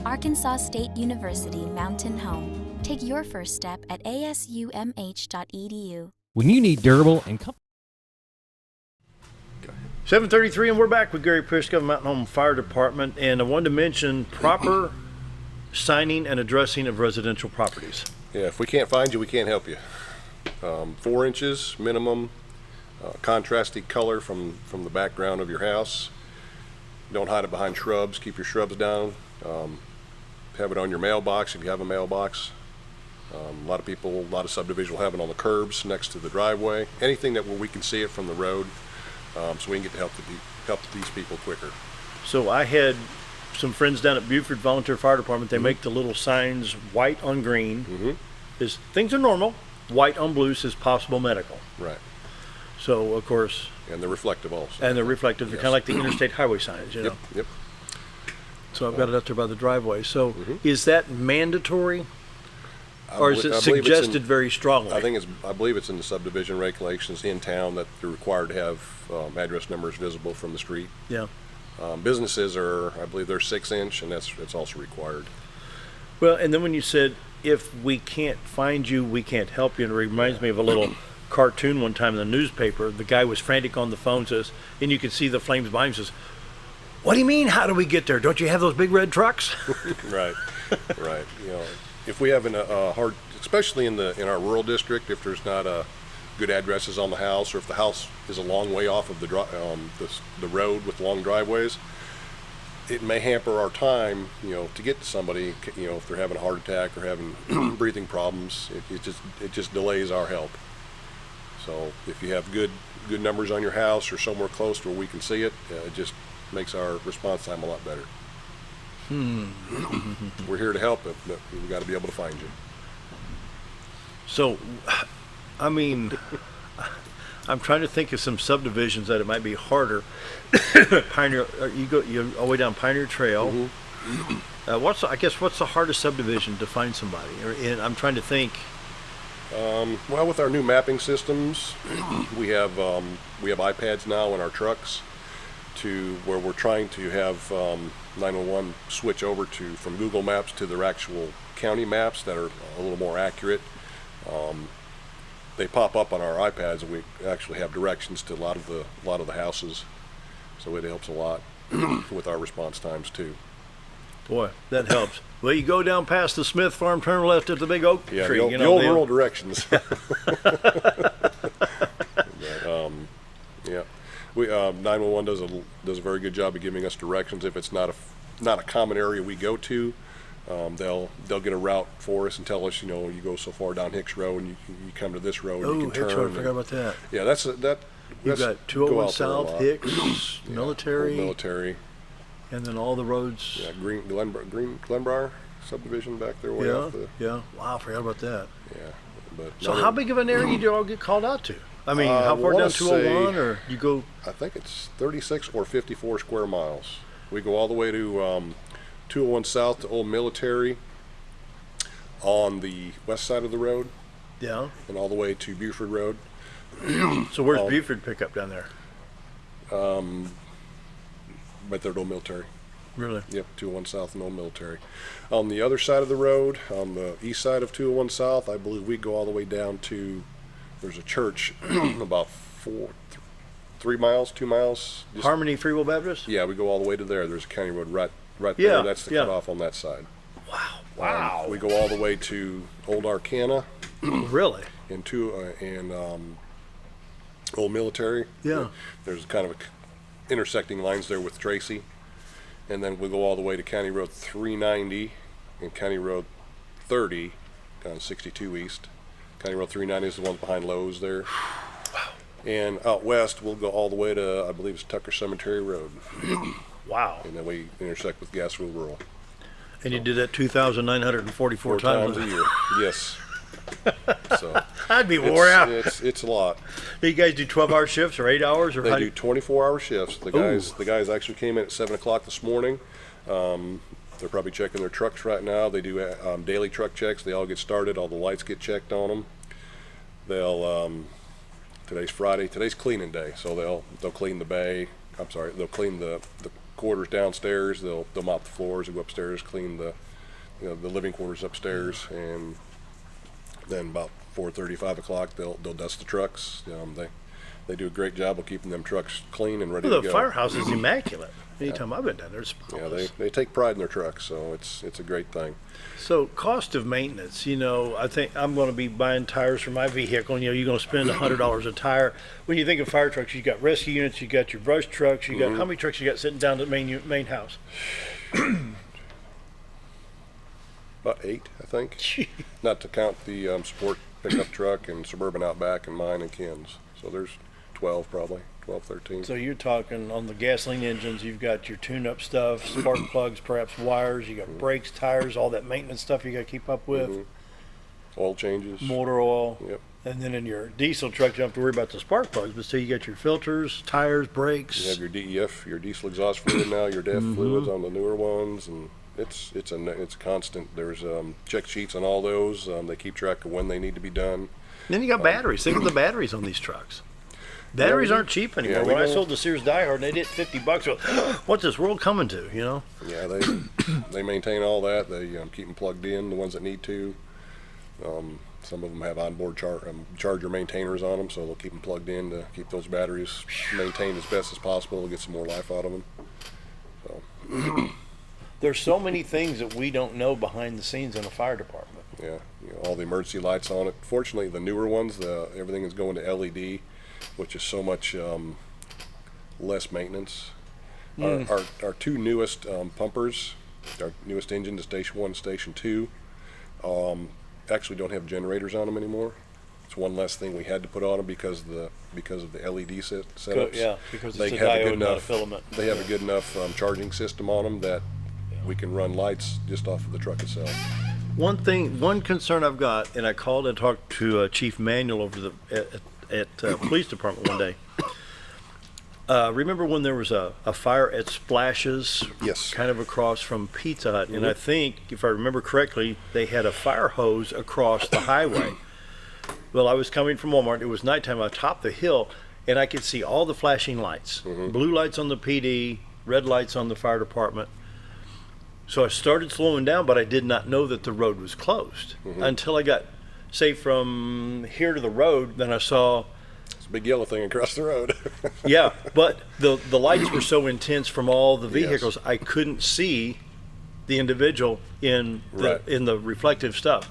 Arkansas State University Mountain Home. Take your first step at asumh.edu. When you need durable and 7:33, and we're back with Gary Pyszka of Mountain Home Fire Department, and I wanted to mention proper signing and addressing of residential properties. Yeah, if we can't find you, we can't help you. 4 inches minimum, contrasty color from the background of your house. Don't hide it behind shrubs. Keep your shrubs down. Have it on your mailbox if you have a mailbox. A lot of subdivisions will have it on the curbs next to the driveway. Anything that where we can see it from the road, so we can get to help these people quicker. So I had some friends down at Buford Volunteer Fire Department. They make the little signs white on green. Things are normal. White on blue says possible medical. Right. So of course. And they're reflective also. And they're reflective. They're kind of like the interstate highway signs, you know. Yep. So I've got it up there by the driveway. So is that mandatory? Or is it suggested very strongly? I believe it's in the subdivision regulations in town that they're required to have address numbers visible from the street. Yeah. Businesses are, I believe they're 6 inch, and it's also required. Well, and then when you said, if we can't find you, we can't help you, and it reminds me of a little cartoon one time in the newspaper. The guy was frantic on the phone, says, and you could see the flames behind him, says, "What do you mean, how do we get there? Don't you have those big red trucks?" Right, right. You know, if we have a hard, especially in our rural district, if there's not good addresses on the house, or if the house is a long way off of the road with long driveways, it may hamper our time, you know, to get to somebody. You know, if they're having a heart attack or having breathing problems, it just delays our help. So if you have good numbers on your house or somewhere close to where we can see it, it just makes our response time a lot better. We're here to help, but we've got to be able to find you. So, I mean, I'm trying to think of some subdivisions that it might be harder. Pioneer, you're all the way down Pioneer Trail. Mm-hmm. What's the hardest subdivision to find somebody? I'm trying to think. Well, with our new mapping systems, we have iPads now in our trucks, to where we're trying to have 911 switch over from Google Maps to their actual county maps that are a little more accurate. They pop up on our iPads, and we actually have directions to a lot of the houses, so it helps a lot with our response times too. Boy, that helps. Well, you go down past the Smith farm, turn left at the big oak tree. The old rural directions. Yeah, we 911 does a very good job of giving us directions. If it's not a common area we go to, they'll get a route for us and tell us, you know, you go so far down Hicks Road and you come to this road. And you can Hicks turn. Road, I forgot about that. Yeah, that's You've got 201 South, Hicks, Military, and then all the roads. Yeah, Glenbriar subdivision back there way off the. Yeah. Wow, I forgot about that. Yeah, but so how big of an area do you all get called out to? I mean, how far down 201, or you go? I think it's 36 or 54 square miles. We go all the way to 201 South to Old Military on the west side of the road. Yeah. And all the way to Buford Road. So where's Buford pick up down there? Right there at Old Military. Really? Yep, 201 South and Old Military. On the other side of the road, on the east side of 201 South, I believe we go all the way down to, there's a church about 2 miles. Harmony Free Will Baptist? Yeah, we go all the way to there. There's a county road right there. That's the cutoff on that side. Wow. We go all the way to Old Arcana. Really? And Old Military. Yeah. There's kind of intersecting lines there with Tracy. And then we go all the way to County Road 390 and County Road 30 down 62 East. County Road 390 is the one behind Lowe's there. Wow. And out west, we'll go all the way to, I believe it's Tucker Cemetery Road. Wow. And then we intersect with Gassville Rural. And you did that 2,944 times a year. Yes. So I'd be wore out. It's a lot. You guys do 12-hour shifts or 8 hours, or they do 24-hour shifts. The guys actually came in at 7 o'clock this morning. They're probably checking their trucks right now. They do daily truck checks. They all get started. All the lights get checked on them. They'll today's Friday. Today's cleaning day, so they'll clean the bay. I'm sorry. They'll clean the quarters downstairs. They'll mop the floors. They'll go upstairs, clean the living quarters upstairs, and then about 4:30, 5 o'clock, they'll dust the trucks. They do a great job of keeping them trucks clean and ready to go. The firehouse is immaculate. Anytime I've been down there, it's spotless. Yeah, they take pride in their trucks, so it's a great thing. So cost of maintenance, I think I'm going to be buying tires for my vehicle. You're going to spend $100 a tire. When you think of fire trucks, you got rescue units, you got your brush trucks, you got how many trucks you got sitting down at the main house? About 8, I think. Not to count the sport pickup truck and Suburban Outback and mine and Ken's. So there's 12 probably, 12, 13. So you're talking on the gasoline engines, you've got your tune-up stuff, spark plugs, perhaps wires, you got brakes, tires, all that maintenance stuff you got to keep up with. Oil changes. Motor oil. Yep. And then in your diesel truck, you don't have to worry about the spark plugs, but still you got your filters, tires, brakes. You have your DEF, your diesel exhaust fluid now, your DEF fluids on the newer ones, and it's constant. There's check sheets on all those. They keep track of when they need to be done. Then you got batteries. Think of the batteries on these trucks. Batteries aren't cheap anymore. When I sold the Sears Diehard, they did $50. What's this world coming to? Yeah, they maintain all that. They keep them plugged in, the ones that need to. Some of them have onboard charger maintainers on them, so they'll keep them plugged in to keep those batteries maintained as best as possible to get some more life out of them. So. There's so many things that we don't know behind the scenes in a fire department. Yeah, all the emergency lights on it. Fortunately, the newer ones, everything is going to LED, which is so much less maintenance. Our two newest pumpers, our newest engine, the Station 1 and Station 2, actually don't have generators on them anymore. It's one less thing we had to put on them because of the LED setups. Yeah, because they it's a have diode, not a filament. They have a good enough charging system on them that we can run lights just off of the truck itself. One concern I've got, and I called and talked to Chief Manuel over at police department one day. Remember when there was a fire at Splashes? Yes. Kind of across from Pizza Hut, and I think, if I remember correctly, they had a fire hose across the highway. Well, I was coming from Walmart. It was nighttime. I topped the hill, and I could see all the flashing lights. Blue lights on the PD, red lights on the fire department. So I started slowing down, but I did not know that the road was closed until I got, say, from here to the road. Then I saw it's a big yellow thing across the road. Yeah, but the lights were so intense from all the vehicles, I couldn't see the individual in the reflective stuff.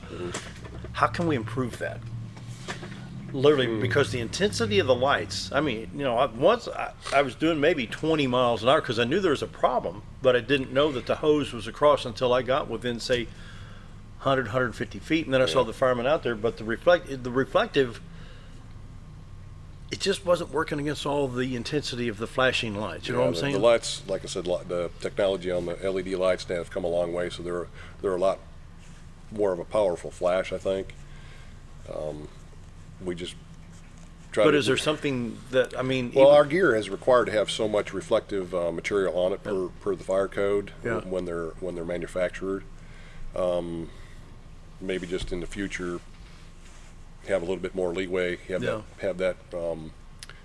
How can we improve that? Literally, because the intensity of the lights, I mean, once I was doing maybe 20 miles an hour because I knew there was a problem, but I didn't know that the hose was across until I got within, say, 100, 150 feet, and then I saw the fireman out there, but the reflective, it just wasn't working against all the intensity of the flashing lights. You know what I'm saying? The lights, like I said, the technology on the LED lights now have come a long way, so they're a lot more of a powerful flash, I think. We just try But is there something that, I mean... Well, our gear is required to have so much reflective material on it per the fire code when they're manufactured. Maybe just in the future have a little bit more leeway, have that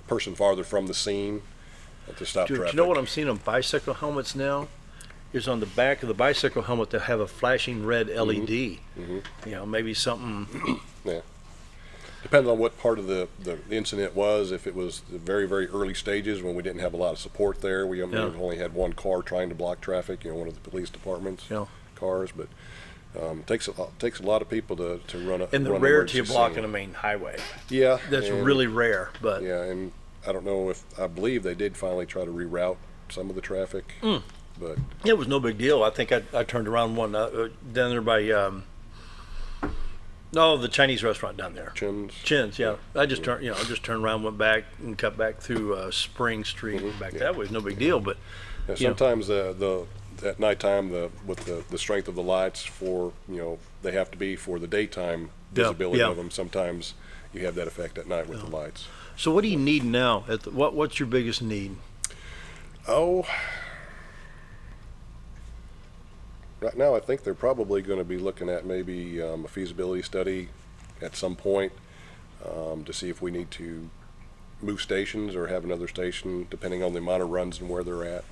person farther from the scene to stop traffic. Do you know what I'm seeing on bicycle helmets now? Is on the back of the bicycle helmet to have a flashing red LED. Maybe something... Yeah. Depends on what part of the incident was. If it was the very, very early stages when we didn't have a lot of support there, we only had one car trying to block traffic, one of the police department's cars. But it takes a lot of people to run a and the rarity of blocking a main highway. Yeah, that's really rare. But and I don't know I believe they did finally try to reroute some of the traffic, but it was no big deal. I think I turned around one down there by. The Chinese restaurant down there. Chin's, yeah. I just turned around, went back, and cut back through Spring Street back that way. No big deal, but sometimes at nighttime with the strength of the lights they have to be for the daytime visibility of them. Sometimes you have that effect at night with the lights. So what do you need now? What's your biggest need? Right now, I think they're probably going to be looking at maybe a feasibility study at some point to see if we need to move stations or have another station, depending on the amount of runs and where they're at.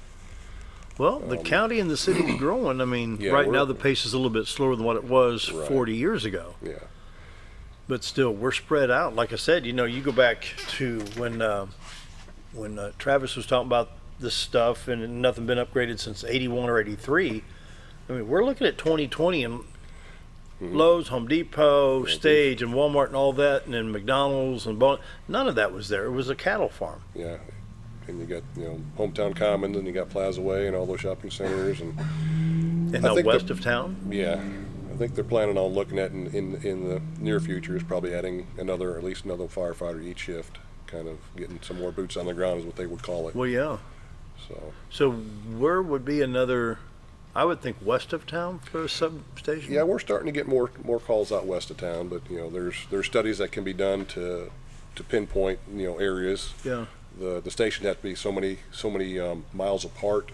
Well, the county and the city is growing. I mean, right now the pace is a little bit slower than what it was 40 years ago. Yeah. But still, we're spread out. Like I said, you go back to when Travis was talking about this stuff and nothing been upgraded since 81 or 83. I mean, we're looking at 2020 and Lowe's, Home Depot, Stage, and Walmart and all that, and then McDonald's and none of that was there. It was a cattle farm. Yeah, and you got Hometown Commons, and you got Plaza Way, and all those shopping centers, and now west of town. Yeah, I think they're planning on looking at in the near future is probably adding at least another firefighter each shift, kind of getting some more boots on the ground is what they would call it. Well, yeah. So where would be another? I would think west of town for a substation. Yeah, we're starting to get more calls out west of town, but there's studies that can be done to pinpoint areas. Yeah. The station has to be so many miles apart.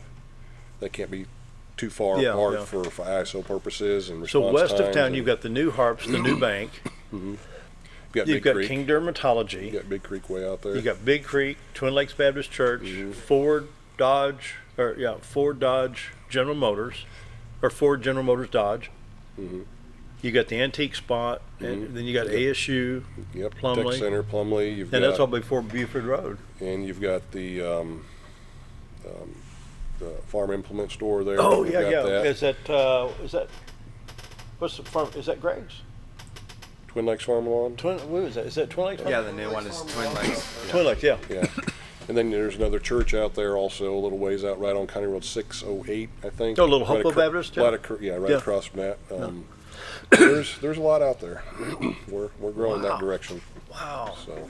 They can't be too far apart for ISO purposes and response times. So west of town, you've got the new Harps, the new bank. You've got King Dermatology. You got Big Creek way out there. You got Big Creek, Twin Lakes Baptist Church, Ford Dodge General Motors, or Ford General Motors Dodge. You got the antique spot, and then you got ASU, Yep. Plumley. Tech Center, Plumley. You've And got, that's all before Buford Road. And you've got the farm implement store there. Oh, You've yeah, got yeah. that. Is that, what's the farm, is that Greg's? Twin Lakes Farm Lawn. What is that? Is that Twin Lakes Farm? Yeah, the new one is Twin Lakes. Twin Lakes, yeah. Yeah. And then there's another church out there also, a little ways out, right on County Road 608, I think. Oh, a little right Hopewell Baptist? Yeah, right across from that. There's a lot out there. We're growing that direction. Wow. So, and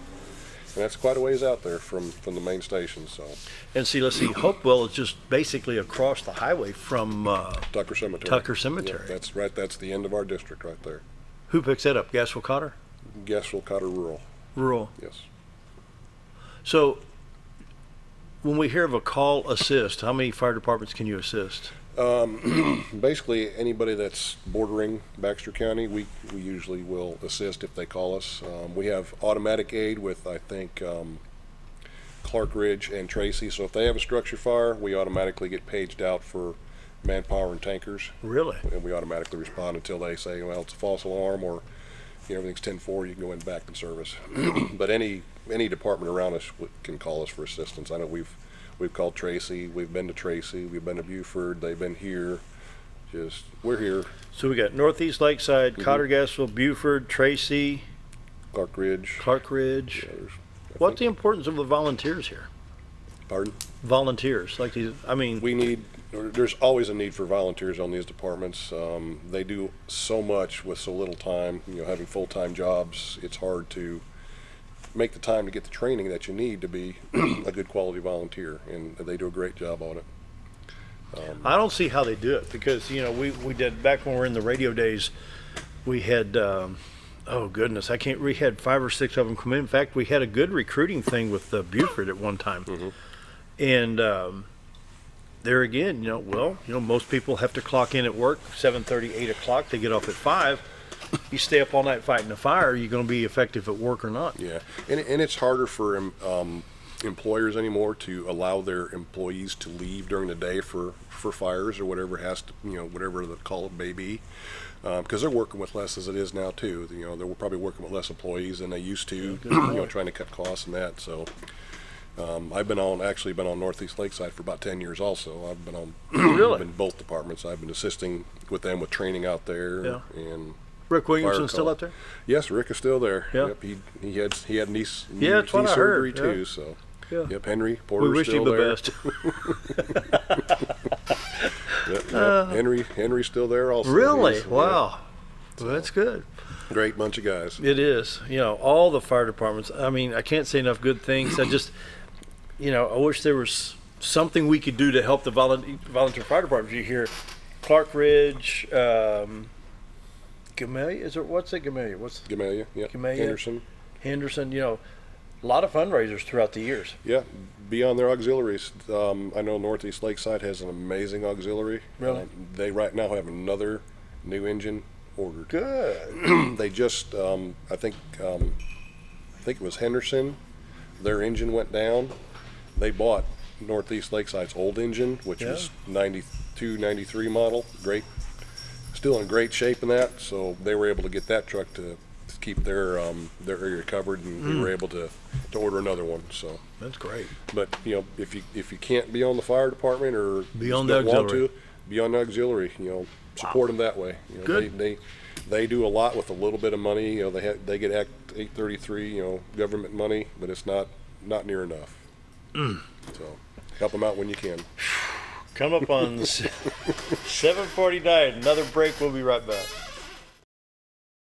that's quite a ways out there from the main station. So. And see, let's see, Hopewell is just basically across the highway from Tucker Cemetery. Tucker Cemetery. Yeah, that's right. That's the end of our district right there. Who picks that up? Gassville Cotter? Gassville Cotter Rural. Rural. Yes. So, when we hear of a call assist, how many fire departments can you assist? Basically, anybody that's bordering Baxter County, we usually will assist if they call us. We have automatic aid with, I think, Clark Ridge and Tracy. So if they have a structure fire, we automatically get paged out for manpower and tankers. Really? And we automatically respond until they say, well, it's a false alarm, or everything's 10-4, you can go in back and service. But any department around us can call us for assistance. I know we've called Tracy, we've been to Tracy, we've been to Buford, they've been here. We're here. So we got Northeast Lakeside, Cotter, Gassville, Buford, Tracy, Clark Ridge. Yeah, what's the importance of the volunteers here? Pardon? Volunteers, like these. I mean, there's always a need for volunteers on these departments. They do so much with so little time. Having full-time jobs, it's hard to make the time to get the training that you need to be a good quality volunteer, and they do a great job on it. I don't see how they do it, because we did back when we were in the radio days. We had oh goodness, we had 5 or 6 of them come in. In fact, we had a good recruiting thing with Buford at one time. And there again, most people have to clock in at work 7:30, 8 o'clock. They get off at 5. You stay up all night fighting a fire, you're going to be effective at work or not. Yeah, and it's harder for employers anymore to allow their employees to leave during the day for fires or whatever whatever the call it may be, because they're working with less as it is now too. They're probably working with less employees than they used to. Trying to cut costs and that. So. I've been on Northeast Lakeside for about 10 years also. I've been on really? in both departments. I've been assisting with them with training out there. Yeah. And Rick Williamson still out there? Yes, Rick is still there. Yeah. Yep, he had knee that's what I surgery heard. too. Yeah. So yeah. Yep, Henry Porter's we wish still him there. The best. Henry's still there also. Really? Wow. Well, that's good. Great bunch of guys. It is. All the fire departments. I mean, I can't say enough good things. I just, I wish there was something we could do to help the volunteer fire departments. You hear Clark Ridge, Gamelia, Gamelia? Gamelia, yeah. Gamelia. Henderson, a lot of fundraisers throughout the years. Yeah, beyond their auxiliaries. I know Northeast Lakeside has an amazing auxiliary. Really? They right now have another new engine ordered. Good. They just, I think it was Henderson, their engine went down. They bought Northeast Lakeside's old engine, which was 92, 93 model. Great. Still in great shape in that, so they were able to get that truck to keep their area covered, and we were able to order another one. So that's great. But if you can't be on the fire department or be on the auxiliary, be on the auxiliary. Support them that way. Good. They do a lot with a little bit of money. They get Act 833 government money, but it's not near enough. So help them out when you can. Come up on 7:49. Another break. We'll be right back.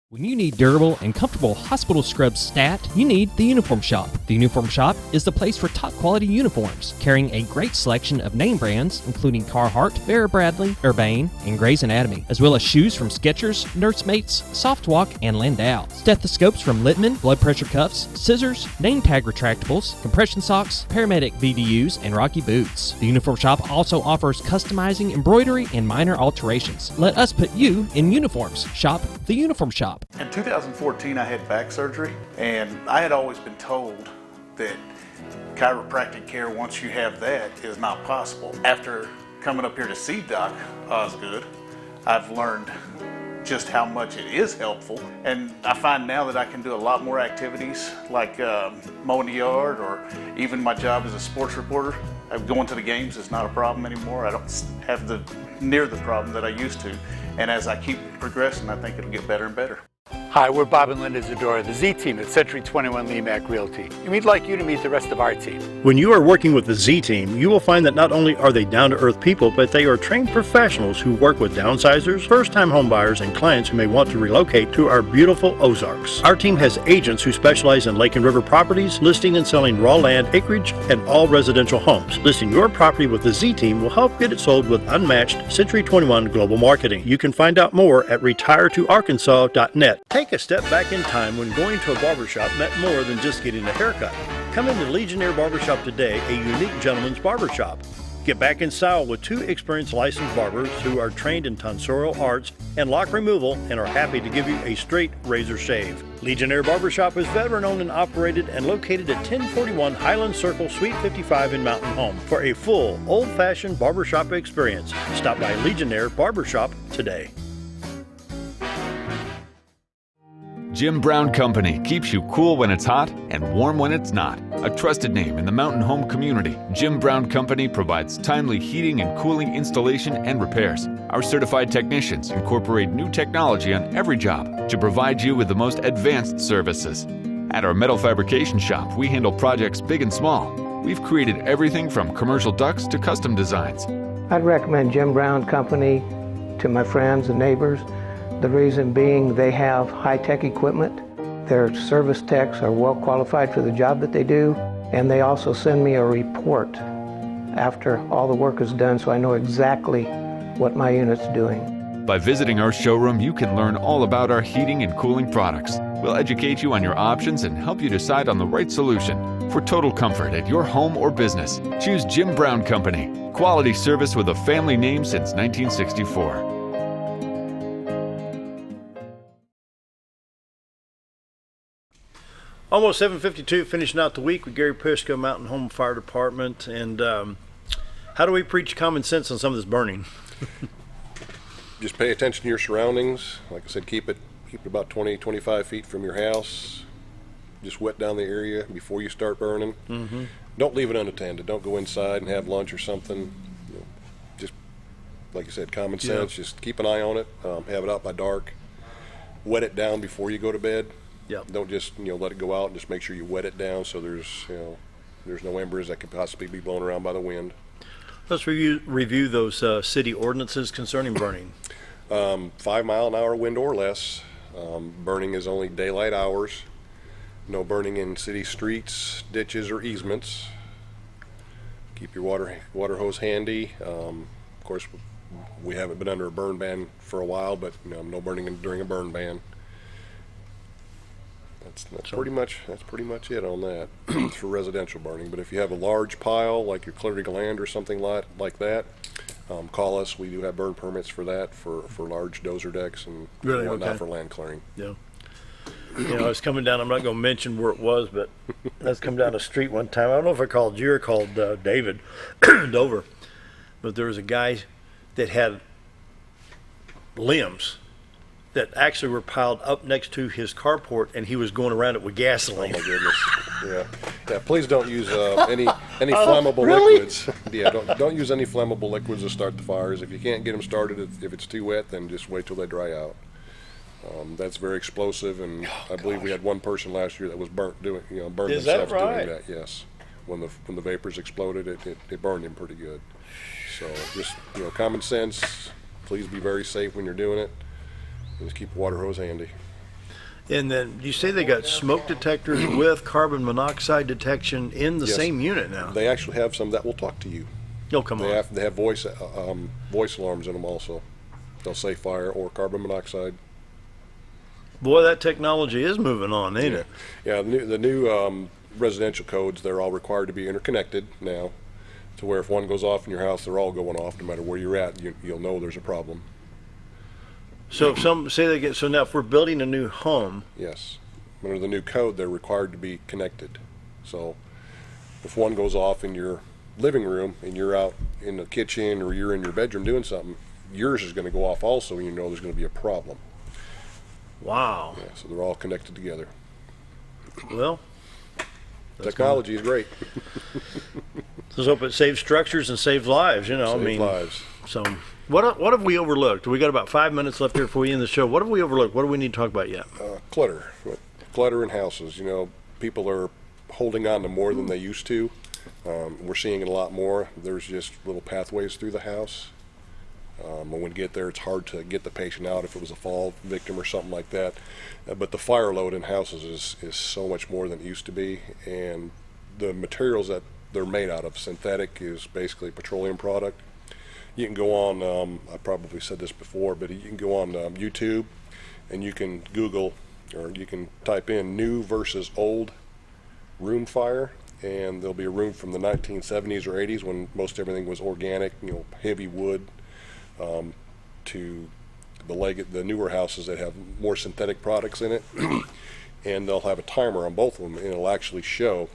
When you need durable and comfortable hospital scrubs stat, you need the Uniform Shop. The Uniform Shop is the place for top quality uniforms, carrying a great selection of name brands, including Carhartt, Vera Bradley, Urbane, and Grey's Anatomy, as well as shoes from Skechers, Nursemates, Softwalk, and Landau, stethoscopes from Littman, blood pressure cuffs, scissors, name tag retractables, compression socks, paramedic VDUs, and Rocky boots. The Uniform Shop also offers customizing, embroidery, and minor alterations. Let us put you in uniforms. Shop the Uniform Shop. In 2014, I had back surgery, and I had always been told that chiropractic care, once you have that, is not possible. After coming up here to see Doc Osgood, I've learned just how much it is helpful. And I find now that I can do a lot more activities like mowing the yard, or even my job as a sports reporter. Going to the games is not a problem anymore. I don't have near the problem that I used to. And as I keep progressing, I think it'll get better and better. Hi, we're Bob and Linda Zadora, the Z Team at Century 21 Lemac Realty. And we'd like you to meet the rest of our team. When you are working with the Z Team, you will find that not only are they down-to-earth people, but they are trained professionals who work with downsizers, first-time homebuyers, and clients who may want to relocate to our beautiful Ozarks. Our team has agents who specialize in lake and river properties, listing and selling raw land, acreage, and all residential homes. Listing your property with the Z Team will help get it sold with unmatched Century 21 global marketing. You can find out more at retiretoarkansas.net. Take a step back in time when going to a barbershop meant more than just getting a haircut. Come into Legionnaire Barbershop today, a unique gentleman's barbershop. Get back in style with 2 experienced licensed barbers who are trained in tonsorial arts and lock removal and are happy to give you a straight razor shave. Legionnaire Barbershop is veteran-owned and operated and located at 1041 Highland Circle, Suite 55 in Mountain Home. For a full, old-fashioned barbershop experience, stop by Legionnaire Barbershop today. Jim Brown Company keeps you cool when it's hot and warm when it's not. A trusted name in the mountain home community, Jim Brown Company provides timely heating and cooling installation and repairs. Our certified technicians incorporate new technology on every job to provide you with the most advanced services. At our metal fabrication shop, we handle projects big and small. We've created everything from commercial ducts to custom designs. I'd recommend Jim Brown Company to my friends and neighbors. The reason being they have high-tech equipment, their service techs are well qualified for the job that they do, and they also send me a report after all the work is done so I know exactly what my unit's doing. By visiting our showroom, you can learn all about our heating and cooling products. We'll educate you on your options and help you decide on the right solution. For total comfort at your home or business, choose Jim Brown Company. Quality service with a family name since 1964. Almost 7:52, finishing out the week with Gary Pyszka, Mountain Home Fire Department. And how do we preach common sense on some of this burning? Just pay attention to your surroundings. Like I said, keep it about 20, 25 feet from your house. Just wet down the area before you start burning. Mm-hmm. Don't leave it unattended. Don't go inside and have lunch or something. Just like you said, common sense. Just keep an eye on it. Have it out by dark. Wet it down before you go to bed. Yep. Don't just let it go out, and just make sure you wet it down so there's no embers that could possibly be blown around by the wind. Let's review those city ordinances concerning burning. 5 mile an hour wind or less. Burning is only daylight hours. No burning in city streets, ditches, or easements. Keep your water hose handy. Of course, we haven't been under a burn ban for a while, but no burning during a burn ban. That's pretty much it on that for residential burning. But if you have a large pile, like you're clearing land or something like that, call us. We do have burn permits for that, for large dozer decks and whatnot for land clearing. Yeah. I was coming down, I'm not going to mention where it was, but I was coming down the street one time. I don't know if I called you or called David Dover, but there was a guy that had limbs that actually were piled up next to his carport, and he was going around it with gasoline. Oh my goodness! Yeah. Please don't use any flammable liquids. Yeah, don't use any flammable liquids to start the fires. If you can't get them started, if it's too wet, then just wait till they dry out. That's very explosive, and I believe we had one person last year that was burned themselves doing that. Yes, when the vapors exploded, it burned him pretty good. So just common sense. Please be very safe when you're doing it. Just keep a water hose handy. And then you say they got smoke detectors with carbon monoxide detection in the same unit now. They actually have some that will talk to you. Oh, come on. They have voice alarms in them also. They'll say fire or carbon monoxide. Boy, that technology is moving on, ain't it? Yeah, the new residential codes, they're all required to be interconnected now, to where if one goes off in your house, they're all going off. No matter where you're at, you'll know there's a problem. So if now if we're building a new home. Yes. Under the new code, they're required to be connected. So if one goes off in your living room and you're out in the kitchen or you're in your bedroom doing something, yours is going to go off also, and there's going to be a problem. Wow. Yeah, so they're all connected together. Well, technology is great. Let's hope it saves structures and saves lives. Saves lives. So, what have we overlooked? We got about 5 minutes left here before we end the show. What have we overlooked? What do we need to talk about yet? Clutter in houses. People are holding on to more than they used to. We're seeing it a lot more. There's just little pathways through the house. When we get there, it's hard to get the patient out if it was a fall victim or something like that. But the fire load in houses is so much more than it used to be. And the materials that they're made out of, synthetic, is basically a petroleum product. You can go on, I probably said this before, but you can go on YouTube and you can Google, or you can type in new versus old room fire, and there'll be a room from the 1970s or 80s when most everything was organic, heavy wood, to the newer houses that have more synthetic products in it. And they'll have a timer on both of them, and it'll actually show.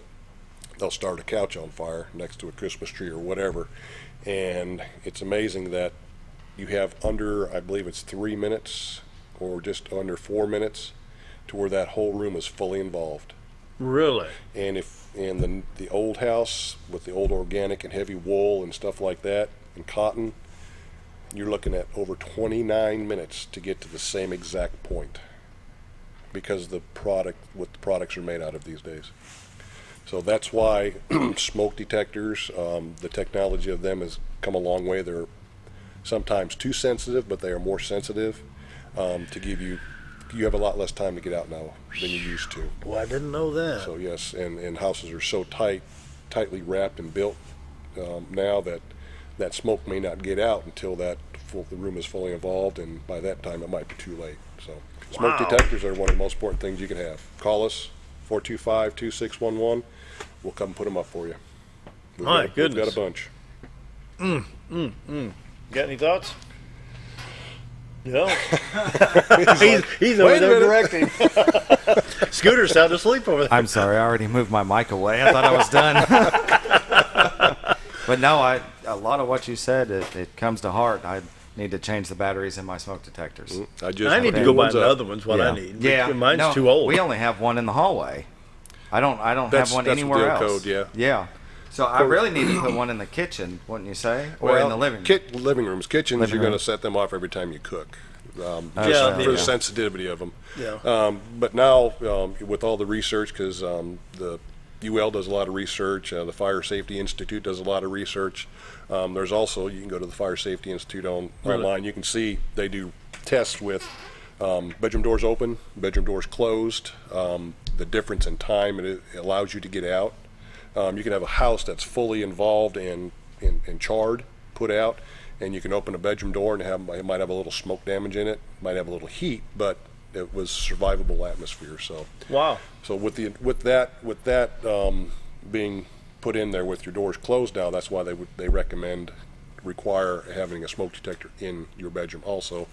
They'll start a couch on fire next to a Christmas tree or whatever, and it's amazing that you have under, I believe it's 3 minutes or just under 4 minutes to where that whole room is fully involved. Really? And if in the old house with the old organic and heavy wool and stuff like that and cotton, you're looking at over 29 minutes to get to the same exact point, because what the products are made out of these days. So that's why smoke detectors, the technology of them has come a long way. They're sometimes too sensitive, but they are more sensitive to give you have a lot less time to get out now than you used to. Well, I didn't know that. So yes, and houses are so tightly wrapped and built now that smoke may not get out until the room is fully involved, and by that time it might be too late. So smoke detectors are one of the most important things you can have. Call us, 425-2611. We'll come and put them up for you. My goodness. We've got a bunch. Got any thoughts? No. he's over there directing. Scooter's sound asleep over there. I'm sorry, I already moved my mic away. I thought I was done. But no, a lot of what you said, it comes to heart. I need to change the batteries in my smoke detectors. I need to go buy another one's what I need. Yeah, mine's too old. We only have one in the hallway. I don't have one anywhere else. Code, yeah. So I really need to put one in the kitchen, wouldn't you say? Or in the living room? Living rooms. Kitchens, you're going to set them off every time you cook. For the sensitivity of them. Yeah. But now, with all the research, because the UL does a lot of research, the Fire Safety Institute does a lot of research. There's also, you can go to the Fire Safety Institute online. You can see they do tests with bedroom doors open, bedroom doors closed, the difference in time it allows you to get out. You can have a house that's fully involved and charred, put out, and you can open a bedroom door and it might have a little smoke damage in it, might have a little heat, but it was survivable atmosphere. So wow. So with that being put in there with your doors closed now, that's why they require having a smoke detector in your bedroom also,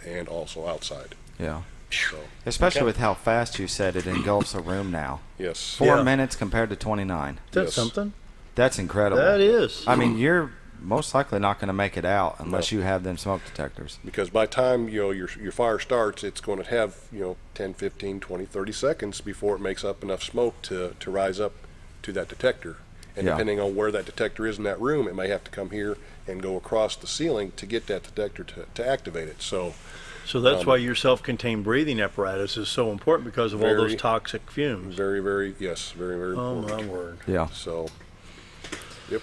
and also outside. Yeah. So, especially with how fast you said it engulfs a room now. Yes. 4 minutes compared to 29. That's something. That's incredible. That is. I mean, you're most likely not going to make it out unless you have them smoke detectors. Because by the time your fire starts, it's going to have 10, 15, 20, 30 seconds before it makes up enough smoke to rise up to that detector. And depending on where that detector is in that room, it may have to come here and go across the ceiling to get that detector to activate it. So that's why your self-contained breathing apparatus is so important, because of all those toxic fumes. Very, very, yes, very, very important. Oh, my word. Yeah. So, yep.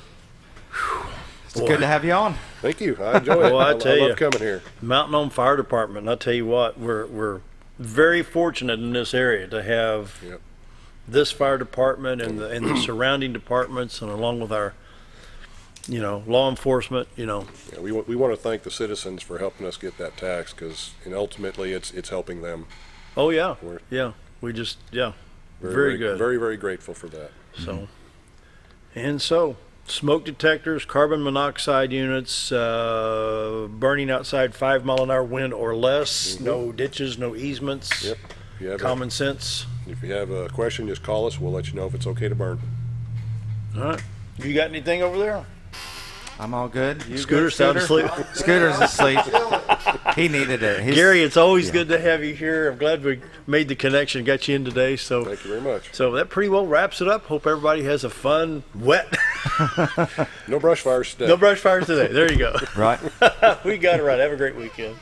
It's good to have you on. Thank you. I enjoy it. Well, I love coming here. Mountain Home Fire Department, and I tell you what, we're very fortunate in this area to have this fire department and the surrounding departments, and along with our law enforcement, Yeah, we want to thank the citizens for helping us get that tax, because ultimately it's helping them. Oh yeah, we just very good, very, very grateful for that. So smoke detectors, carbon monoxide units, burning outside 5 mile an hour wind or less, no ditches, no easements. Yep. Common sense. If you have a question, just call us. We'll let you know if it's okay to burn. All right. You got anything over there? I'm all good. Scooter's sound asleep. Scooter's asleep. He needed it. Gary, it's always good to have you here. I'm glad we made the connection, got you in today. So thank you very much. So that pretty well wraps it up. Hope everybody has a fun, wet. No brush fires today. No brush fires today. There you go. Right. We got it right. Have a great weekend.